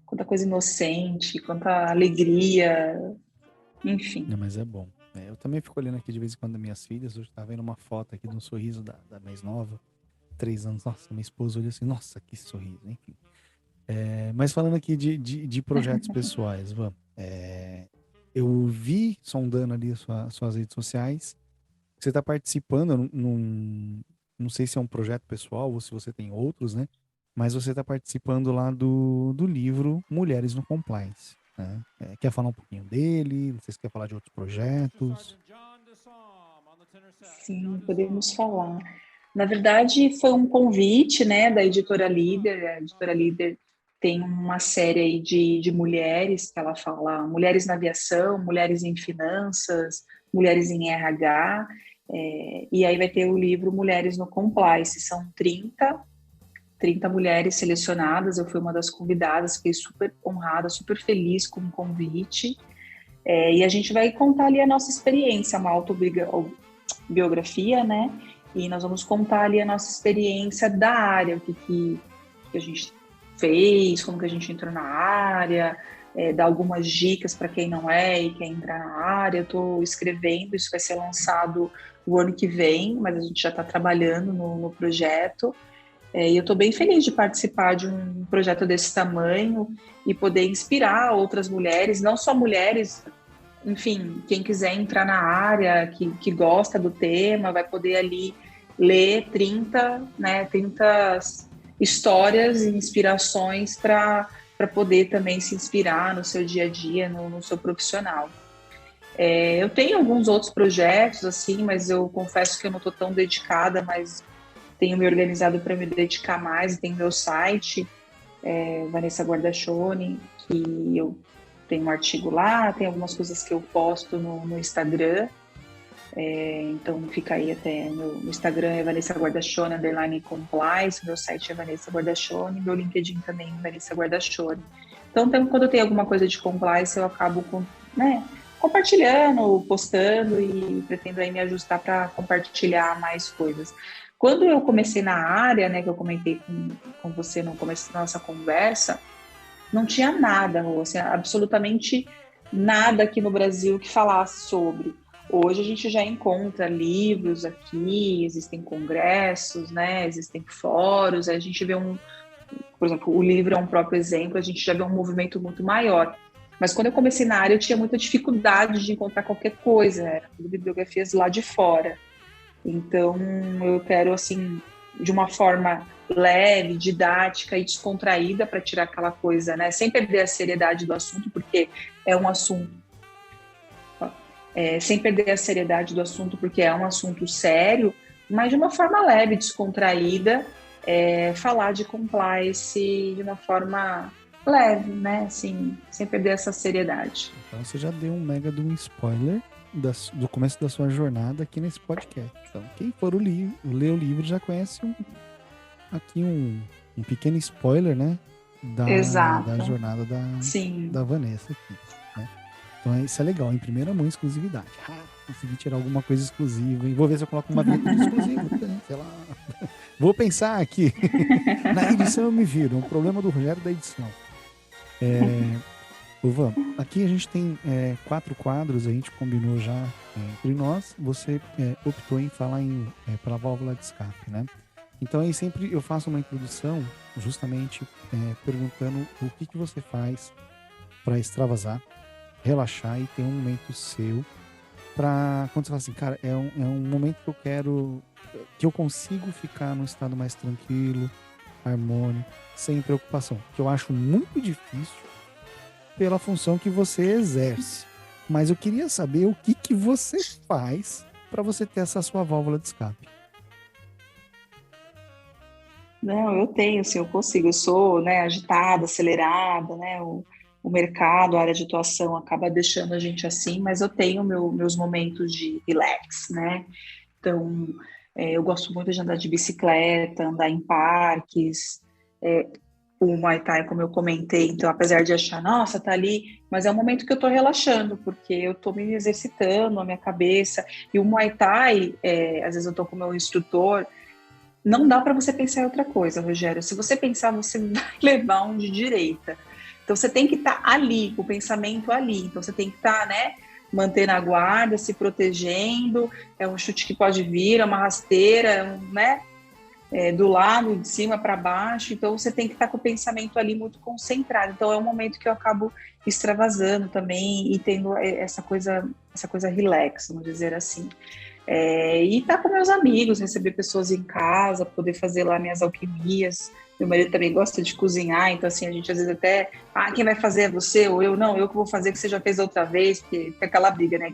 Quanta coisa inocente, quanta alegria, enfim. Não, mas é bom. Eu também fico olhando aqui de vez em quando minhas filhas. Hoje tava vendo uma foto aqui de um sorriso da mais nova, 3 anos. Nossa, minha esposa olha assim, nossa, que sorriso, enfim. Mas falando aqui de projetos pessoais, Van, eu vi, sondando ali suas redes sociais, que você está participando não sei se é um projeto pessoal ou se você tem outros, né? Mas você está participando lá do livro Mulheres no Compliance, né? Quer falar um pouquinho dele? Vocês querem falar de outros projetos? Sim, podemos falar. Na verdade, foi um convite, né, da Editora Líder. A Editora Líder tem uma série aí de mulheres, que ela fala mulheres na aviação, mulheres em finanças, mulheres em RH, e aí vai ter o livro Mulheres no Compliance. São 30 mulheres selecionadas. Eu fui uma das convidadas, fiquei super honrada, super feliz com o convite. E a gente vai contar ali a nossa experiência, uma autobiografia, né? E nós vamos contar ali a nossa experiência da área, o que a gente fez, como que a gente entrou na área, dar algumas dicas para quem não é e quer entrar na área. Eu estou escrevendo, isso vai ser lançado o ano que vem, mas a gente já está trabalhando no projeto. E eu estou bem feliz de participar de um projeto desse tamanho e poder inspirar outras mulheres, não só mulheres, enfim, quem quiser entrar na área, que gosta do tema, vai poder ali ler 30 histórias e inspirações para poder também se inspirar no seu dia a dia, no seu profissional. Eu tenho alguns outros projetos, assim, mas eu confesso que eu não estou tão dedicada, mas tenho me organizado para me dedicar mais, tem meu site, Vanessa Guardachone, que eu tenho um artigo lá, tem algumas coisas que eu posto no Instagram, então fica aí até, meu Instagram é Vanessa Guardachone, _compliance, meu site é Vanessa Guardachone, meu LinkedIn também é Vanessa Guardachone. Então, quando eu tenho alguma coisa de compliance, eu acabo compartilhando, postando e pretendo aí me ajustar para compartilhar mais coisas. Quando eu comecei na área, né, que eu comentei com você no começo da nossa conversa, não tinha nada, assim, absolutamente nada aqui no Brasil que falasse sobre. Hoje a gente já encontra livros aqui, existem congressos, né, existem fóruns, a gente vê por exemplo, o livro é um próprio exemplo, a gente já vê um movimento muito maior. Mas quando eu comecei na área, eu tinha muita dificuldade de encontrar qualquer coisa, era tudo bibliografias lá de fora. Então, eu quero, assim, de uma forma leve, didática e descontraída para tirar aquela coisa, né? Sem perder a seriedade do assunto, porque é um assunto. Sem perder a seriedade do assunto, porque é um assunto sério, mas de uma forma leve, descontraída, falar de compliance de uma forma leve, né? Assim, sem perder essa seriedade. Então você já deu um mega de um spoiler do começo da sua jornada aqui nesse podcast. Então, quem for ler o livro já conhece aqui um pequeno spoiler, né? Da jornada da Vanessa aqui, né? Então isso é legal, em primeira mão, exclusividade. Consegui tirar alguma coisa exclusiva. Vou ver se eu coloco uma vinheta de exclusivo. Sei lá. Vou pensar aqui. Na edição eu me viro. É um problema do Rogério da edição. Van, aqui a gente tem 4 quadros, a gente combinou já entre nós. Você optou em falar pela válvula de escape, né? Então aí sempre eu faço uma introdução justamente perguntando o que você faz para extravasar, relaxar e ter um momento seu para quando você fala assim, cara, é um momento que eu quero, que eu consigo ficar num estado mais tranquilo, harmônico, sem preocupação, que eu acho muito difícil pela função que você exerce. Mas eu queria saber o que você faz para você ter essa sua válvula de escape. Não, eu tenho, sim, eu consigo. Eu sou, né, agitada, acelerada, né? O mercado, a área de atuação acaba deixando a gente assim, mas eu tenho meus momentos de relax, né? Então, eu gosto muito de andar de bicicleta, andar em parques, o Muay Thai, como eu comentei, então, apesar de achar, nossa, tá ali, mas é um momento que eu tô relaxando, porque eu tô me exercitando a minha cabeça, e o Muay Thai, às vezes eu tô com o meu instrutor, não dá para você pensar em outra coisa, Rogério. Se você pensar, você vai levar um de direita. Então, você tem que estar ali, com o pensamento ali. Então, você tem que estar, né, mantendo a guarda, se protegendo. É um chute que pode vir, é uma rasteira, né, do lado, de cima para baixo. Então, você tem que estar com o pensamento ali muito concentrado. Então, é um momento que eu acabo extravasando também e tendo essa coisa relax, vamos dizer assim. E estar com meus amigos, receber pessoas em casa, poder fazer lá minhas alquimias. Meu marido também gosta de cozinhar, então assim, a gente às vezes até, quem vai fazer é você ou eu? Não, eu que vou fazer, que você já fez outra vez, porque fica aquela briga, né?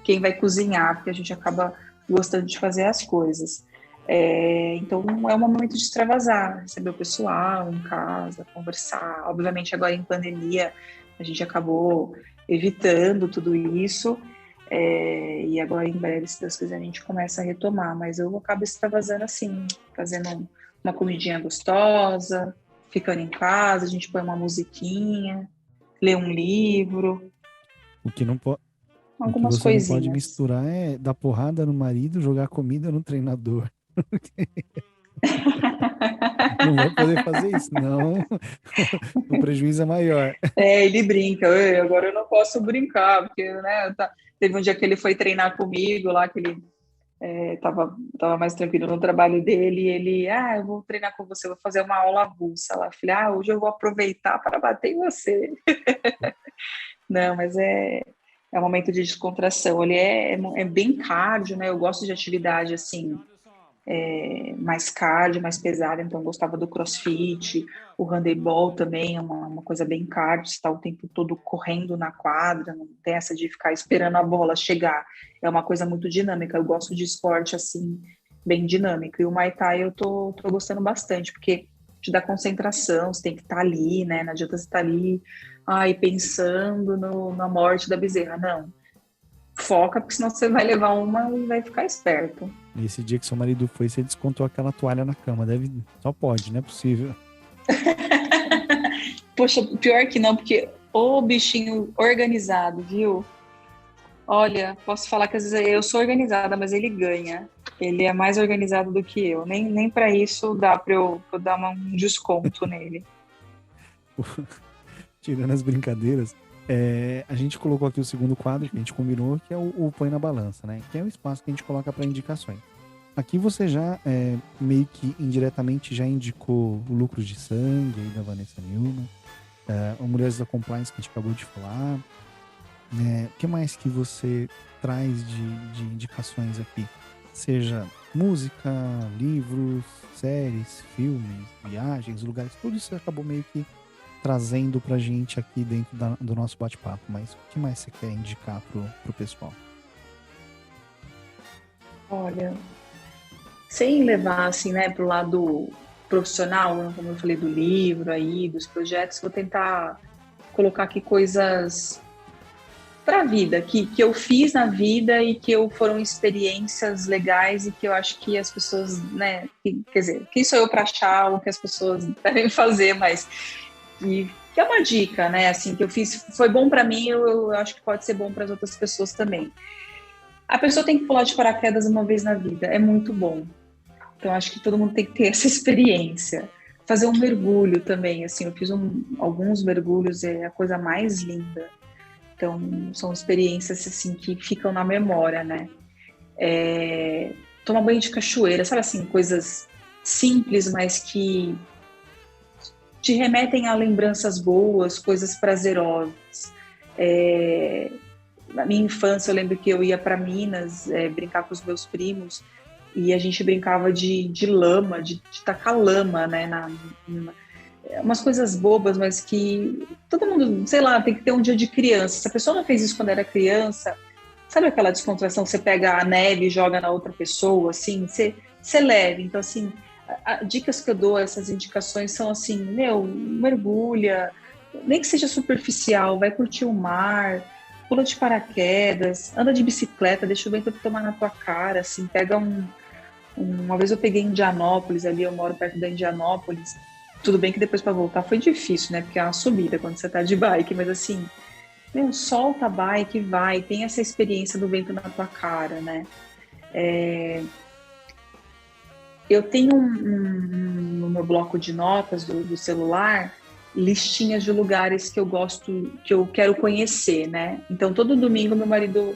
Quem vai cozinhar, porque a gente acaba gostando de fazer as coisas. Então é um momento de extravasar, receber o pessoal em casa, conversar. Obviamente agora em pandemia a gente acabou evitando tudo isso, e agora em breve, se Deus quiser, a gente começa a retomar, mas eu acabo extravasando assim, fazendo uma comidinha gostosa, ficando em casa, a gente põe uma musiquinha, lê um livro, O que algumas você coisinhas. Não pode misturar é dar porrada no marido, jogar comida no treinador. Não vai poder fazer isso, não. O prejuízo é maior. Ele brinca, agora eu não posso brincar, porque, né, teve um dia que ele foi treinar comigo lá, que ele tava mais tranquilo no trabalho dele, e ele, eu vou treinar com você, vou fazer uma aula avulsa lá. Falei, hoje eu vou aproveitar para bater em você. Não, mas é um momento de descontração. Ele é bem cardio, né? Eu gosto de atividade assim, mais cardio, mais pesada, então eu gostava do crossfit, o handebol também é uma coisa bem cardio, você está o tempo todo correndo na quadra, não tem essa de ficar esperando a bola chegar, é uma coisa muito dinâmica, eu gosto de esporte assim, bem dinâmico, e o Muay Thai eu tô gostando bastante, porque te dá concentração, você tem que estar ali, né? Não adianta você estar ali, ai, pensando na morte da bezerra. Não. Foca, porque senão você vai levar uma e vai ficar esperto. Nesse dia que seu marido foi, você descontou aquela toalha na cama. Só pode, não é possível. Poxa, pior que não, porque o bichinho organizado, viu? Olha, posso falar que às vezes eu sou organizada, mas ele ganha. Ele é mais organizado do que eu. Nem para isso dá para eu dar um desconto nele. Tirando as brincadeiras, a gente colocou aqui o segundo quadro que a gente combinou, que é o Põe na Balança, né? Que é o espaço que a gente coloca para indicações. Aqui você já meio que indiretamente já indicou o Lucro de Sangue aí da Vanessa Newman, o Mulheres da Compliance que a gente acabou de falar. O que mais que você traz de indicações aqui? Seja música, livros, séries, filmes, viagens, lugares, tudo isso acabou meio que trazendo pra gente aqui dentro do nosso bate-papo. Mas o que mais você quer indicar pro pessoal? Olha, sem levar assim, né, pro lado profissional, né, como eu falei do livro aí, dos projetos, vou tentar colocar aqui coisas para a vida, que eu fiz na vida e que foram experiências legais e que eu acho que as pessoas, né, quer dizer, quem sou eu para achar o que as pessoas devem fazer, mas que é uma dica, né, assim, que eu fiz, foi bom para mim, eu acho que pode ser bom para as outras pessoas também. A pessoa tem que pular de paraquedas uma vez na vida, é muito bom. Então, acho que todo mundo tem que ter essa experiência. Fazer um mergulho também, assim, eu fiz alguns mergulhos, é a coisa mais linda. Então, são experiências, assim, que ficam na memória, né? Tomar banho de cachoeira, sabe assim, coisas simples, mas que te remetem a lembranças boas, coisas prazerosas. Na minha infância, eu lembro que eu ia para Minas brincar com os meus primos e a gente brincava de lama, de tacar lama, né? Umas coisas bobas, mas que todo mundo, sei lá, tem que ter um dia de criança. Se a pessoa não fez isso quando era criança, sabe aquela descontração? Você pega a neve e joga na outra pessoa, assim, você leve. Então, assim, dicas que eu dou, essas indicações são assim, mergulha, nem que seja superficial, vai curtir o mar, pula de paraquedas, anda de bicicleta, deixa o vento tomar na tua cara, assim, pega uma vez eu peguei Indianópolis, ali eu moro perto da Indianópolis, tudo bem que depois para voltar foi difícil, né, porque é uma subida quando você tá de bike, mas assim, solta a bike, vai, tem essa experiência do vento na tua cara, né. Eu tenho no meu bloco de notas do celular listinhas de lugares que eu gosto, que eu quero conhecer, né? Então todo domingo meu marido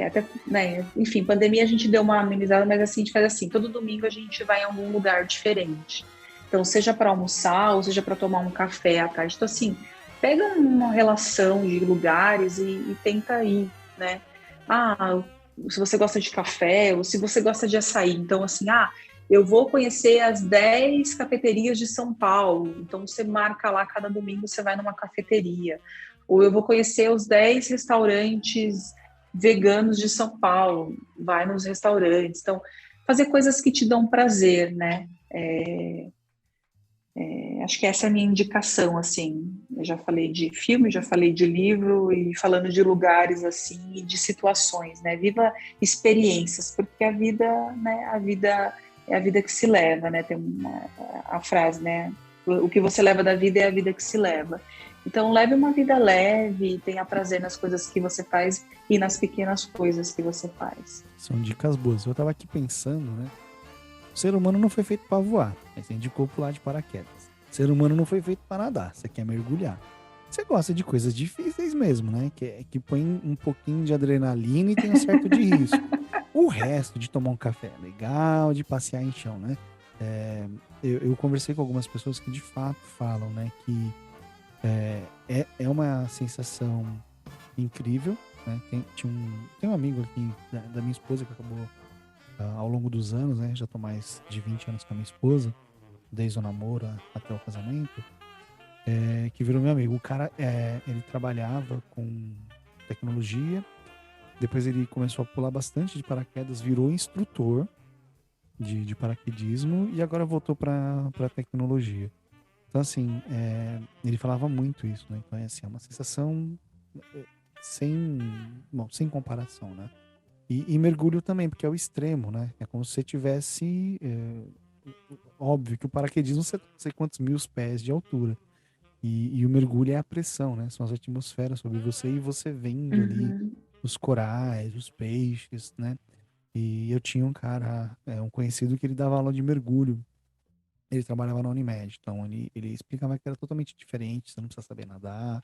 até, né, enfim, pandemia a gente deu uma amenizada, mas assim a gente faz assim, todo domingo a gente vai em algum lugar diferente. Então seja para almoçar ou seja para tomar um café à tarde. Então assim, pega uma relação de lugares e tenta ir, né? Se você gosta de café ou se você gosta de açaí, então assim, eu vou conhecer as 10 cafeterias de São Paulo, então você marca lá, cada domingo você vai numa cafeteria. Ou eu vou conhecer os 10 restaurantes veganos de São Paulo, vai nos restaurantes. Então, fazer coisas que te dão prazer, né? Acho que essa é a minha indicação, assim. Eu já falei de filme, já falei de livro e falando de lugares, assim, e de situações, né? Viva experiências, porque a vida, né? A vida é a vida que se leva, né? Tem a frase, né? O que você leva da vida é a vida que se leva. Então, leve uma vida leve, tenha prazer nas coisas que você faz e nas pequenas coisas que você faz. São dicas boas. Eu tava aqui pensando, né? O ser humano não foi feito para voar. Você indicou pular de paraquedas. O ser humano não foi feito para nadar. Você quer mergulhar. Você gosta de coisas difíceis mesmo, né? Que põe um pouquinho de adrenalina e tem um certo de risco. O resto de tomar um café é legal, de passear em chão, né? Eu conversei com algumas pessoas que de fato falam, né? Que é uma sensação incrível, né? Tem um amigo aqui da minha esposa que acabou ao longo dos anos, né? Já tô mais de 20 anos com a minha esposa, desde o namoro até o casamento, que virou meu amigo. O cara, ele trabalhava com tecnologia, depois ele começou a pular bastante de paraquedas, virou instrutor, de paraquedismo e agora voltou para tecnologia. Então, assim, ele falava muito isso, né? Então, assim, é uma sensação é, sem, bom, sem comparação, né? E mergulho também, porque é o extremo, né? É como se você tivesse, óbvio que o paraquedismo você não sei quantos mil pés de altura. E o mergulho é a pressão, né? São as atmosferas sobre você e você vendo ali Uhum. os corais, os peixes, né? E eu tinha um cara, um conhecido que ele dava aula de mergulho. Ele trabalhava na Unimed, então ele explicava que era totalmente diferente, você não precisa saber nadar,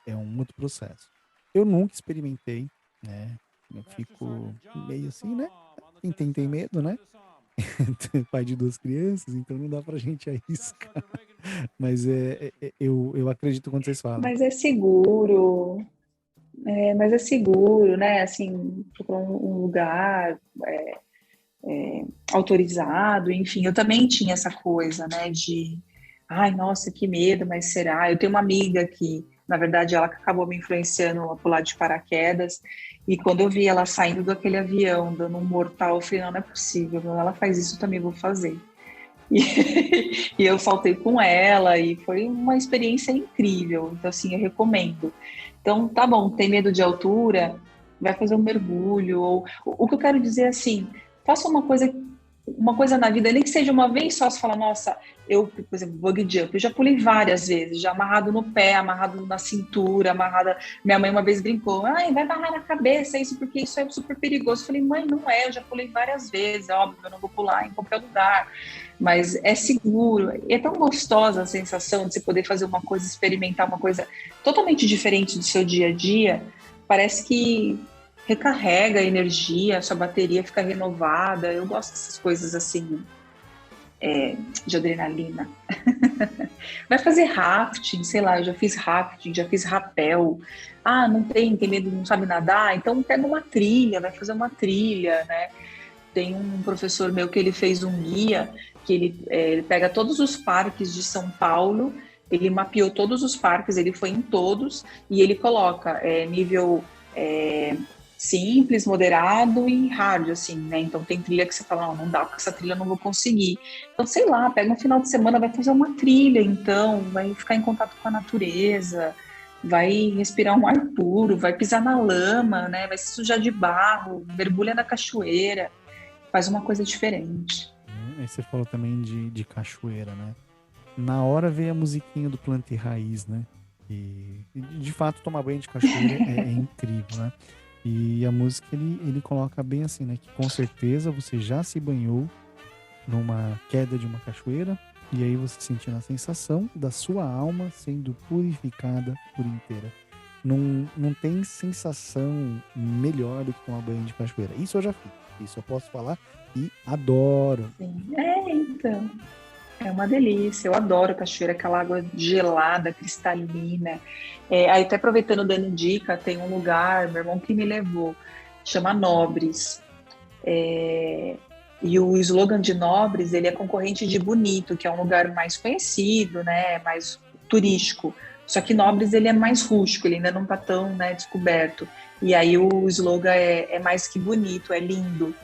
é um outro processo. Eu nunca experimentei, né? Eu fico meio assim, né? Tem medo, né? Pai de duas crianças, então não dá pra gente arriscar. Mas eu acredito quando vocês falam. Mas é seguro, mas é seguro, né? Assim, procurar um lugar autorizado, enfim. Eu também tinha essa coisa, né? De, ai, nossa, que medo, mas será? Eu tenho uma amiga que, na verdade, ela acabou me influenciando a pular de paraquedas. E quando eu vi ela saindo daquele avião, dando um mortal, eu falei, não é possível, ela faz isso, eu também vou fazer. E, e eu saltei com ela e foi uma experiência incrível. Então, assim, eu recomendo. Então, tá bom, tem medo de altura, vai fazer um mergulho. Ou, o que eu quero dizer é assim, faça uma coisa na vida, nem que seja uma vez só, você fala, nossa, eu, por exemplo, bug jump, eu já pulei várias vezes, já amarrado no pé, amarrado na cintura, amarrada. Minha mãe uma vez brincou, ai, vai amarrar na cabeça isso, porque isso é super perigoso. Eu falei, mãe, não é, eu já pulei várias vezes, é óbvio, eu não vou pular em qualquer lugar, mas é seguro. E é tão gostosa a sensação de você poder fazer uma coisa, experimentar uma coisa totalmente diferente do seu dia a dia. Parece que recarrega a energia, a sua bateria fica renovada. Eu gosto dessas coisas assim, de adrenalina. Vai fazer rafting, sei lá, eu já fiz rafting, já fiz rapel. Ah, não tem medo, não sabe nadar? Então pega uma trilha, vai fazer uma trilha, né? Tem um professor meu que ele fez um guia que ele pega todos os parques de São Paulo, ele mapeou todos os parques, ele foi em todos e ele coloca nível é, simples, moderado e hard, assim, né? Então tem trilha que você fala, não dá, porque essa trilha eu não vou conseguir. Então, sei lá, pega um final de semana, vai fazer uma trilha, então, vai ficar em contato com a natureza, vai respirar um ar puro, vai pisar na lama, né? Vai se sujar de barro, mergulha na cachoeira, faz uma coisa diferente. Aí você falou também de cachoeira, né? Na hora veio a musiquinha do Planta e Raiz, né? E de fato tomar banho de cachoeira é incrível, né? E a música ele coloca bem assim, né? Que com certeza você já se banhou numa queda de uma cachoeira e aí você sentindo a sensação da sua alma sendo purificada por inteira. Não tem sensação melhor do que tomar banho de cachoeira. Isso eu já fiz. Isso eu posso falar e adoro. Sim. Então, é uma delícia. Eu adoro cachoeira, aquela água gelada, cristalina. Aí, até aproveitando, dando dica, tem um lugar, meu irmão que me levou, chama Nobres. E o slogan de Nobres, ele é concorrente de Bonito, que é um lugar mais conhecido, né, mais turístico. Só que Nobres, ele é mais rústico, ele ainda não está tão, né, descoberto. E aí o slogan é mais que bonito, é lindo.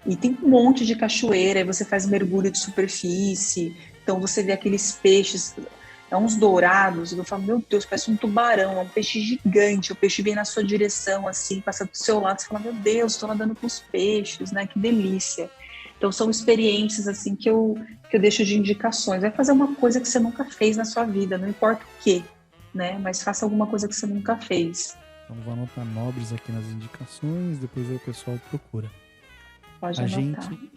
E tem um monte de cachoeira, aí você faz mergulho de superfície, então você vê aqueles peixes, uns dourados, e eu falo, meu Deus, parece um tubarão, é um peixe gigante, o peixe vem na sua direção, assim, passa do seu lado, você fala, meu Deus, estou nadando com os peixes, né, que delícia. Então são experiências, assim, que eu deixo de indicações. Vai fazer uma coisa que você nunca fez na sua vida, não importa o quê, né, mas faça alguma coisa que você nunca fez. Então vou anotar Nobres aqui nas indicações, depois aí o pessoal procura. Pode A anotar. gente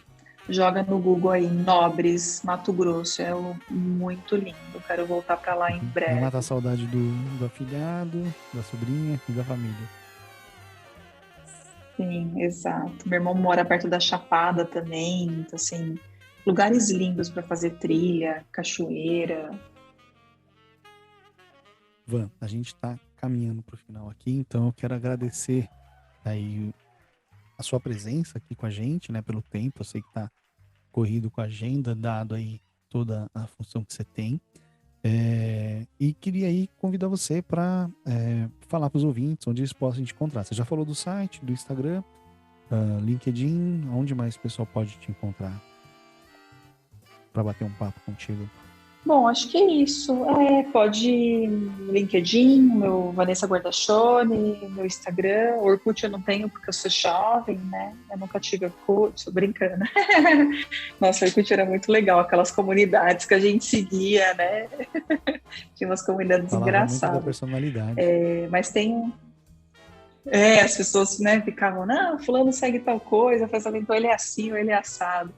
Joga no Google aí, Nobres, Mato Grosso. É muito lindo. Quero voltar para lá em vai matar a breve. saudade do afilhado, da sobrinha e da família. Sim, exato. Meu irmão mora perto da Chapada também. Então, assim, lugares lindos para fazer trilha, cachoeira. Van, a gente está caminhando para o final aqui, então eu quero agradecer aí a sua presença aqui com a gente, né, pelo tempo. Eu sei que tá corrido com a agenda, dado aí toda a função que você tem. E queria aí convidar você para falar para os ouvintes onde eles possam te encontrar. Você já falou do site, do Instagram, LinkedIn, onde mais o pessoal pode te encontrar para bater um papo contigo? Bom, acho que é isso. Pode ir no LinkedIn, meu Vanessa Guardachone, meu Instagram. O Orkut eu não tenho porque eu sou jovem, né? Eu nunca tive Orkut, tô brincando. Nossa, o Orkut era muito legal, aquelas comunidades que a gente seguia, né? Tinha umas comunidades Falava muito da engraçadas. personalidade. Mas tem. As pessoas, né, ficavam, não, fulano segue tal coisa, faz então ele é assim ou ele é assado.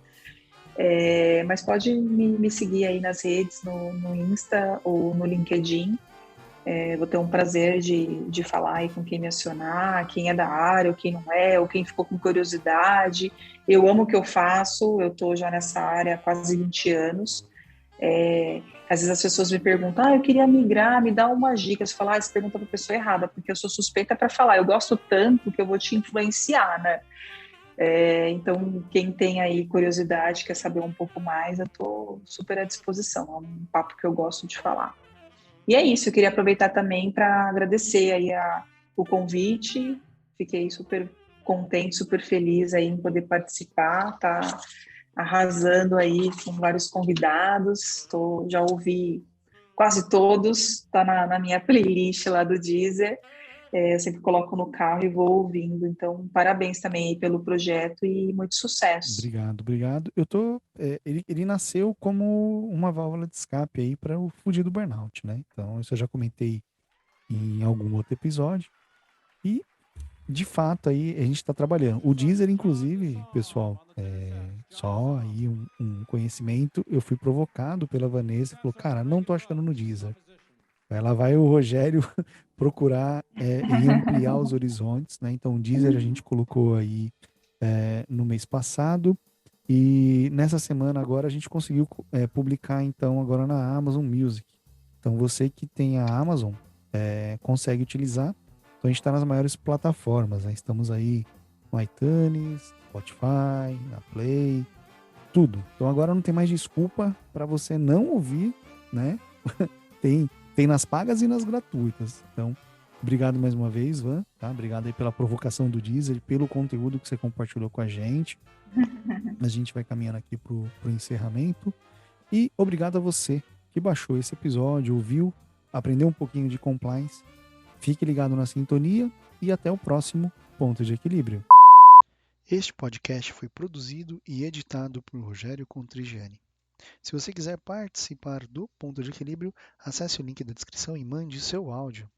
Mas pode me seguir aí nas redes, no Insta ou no LinkedIn. Vou ter um prazer de falar aí com quem me acionar, quem é da área, ou quem não é, ou quem ficou com curiosidade. Eu amo o que eu faço, eu estou já nessa área há quase 20 anos. Às vezes as pessoas me perguntam, eu queria migrar, me dá uma dica. Você fala, você pergunta para a pessoa errada, porque eu sou suspeita para falar. Eu gosto tanto que eu vou te influenciar, né? Então, quem tem aí curiosidade, quer saber um pouco mais, eu estou super à disposição. É um papo que eu gosto de falar. E é isso, eu queria aproveitar também para agradecer aí o convite. Fiquei super contente, super feliz aí em poder participar, tá arrasando aí com vários convidados. Já ouvi quase todos, tá na minha playlist lá do Deezer. Eu sempre coloco no carro e vou ouvindo. Então, parabéns também aí pelo projeto e muito sucesso. Obrigado, obrigado. Ele nasceu como uma válvula de escape aí para o fugir do burnout, né? Então, isso eu já comentei em algum outro episódio. E, de fato, aí a gente está trabalhando. O Deezer, inclusive, pessoal, só aí um conhecimento, eu fui provocado pela Vanessa e falou, cara, não tô achando no Deezer. Aí lá vai o Rogério procurar e ampliar os horizontes, né? Então, o Deezer a gente colocou aí no mês passado. E nessa semana agora a gente conseguiu publicar então agora na Amazon Music. Então você que tem a Amazon consegue utilizar. Então a gente está nas maiores plataformas, né? Estamos aí no iTunes, Spotify, na Play, tudo. Então agora não tem mais desculpa para você não ouvir, né? Tem nas pagas e nas gratuitas. Então, obrigado mais uma vez, Van, tá? Obrigado aí pela provocação do Deezer, pelo conteúdo que você compartilhou com a gente. A gente vai caminhando aqui pro encerramento. E obrigado a você que baixou esse episódio, ouviu, aprendeu um pouquinho de compliance. Fique ligado na sintonia e até o próximo Ponto de Equilíbrio. Este podcast foi produzido e editado por Rogério Contrigiani. Se você quiser participar do Ponto de Equilíbrio, acesse o link da descrição e mande seu áudio.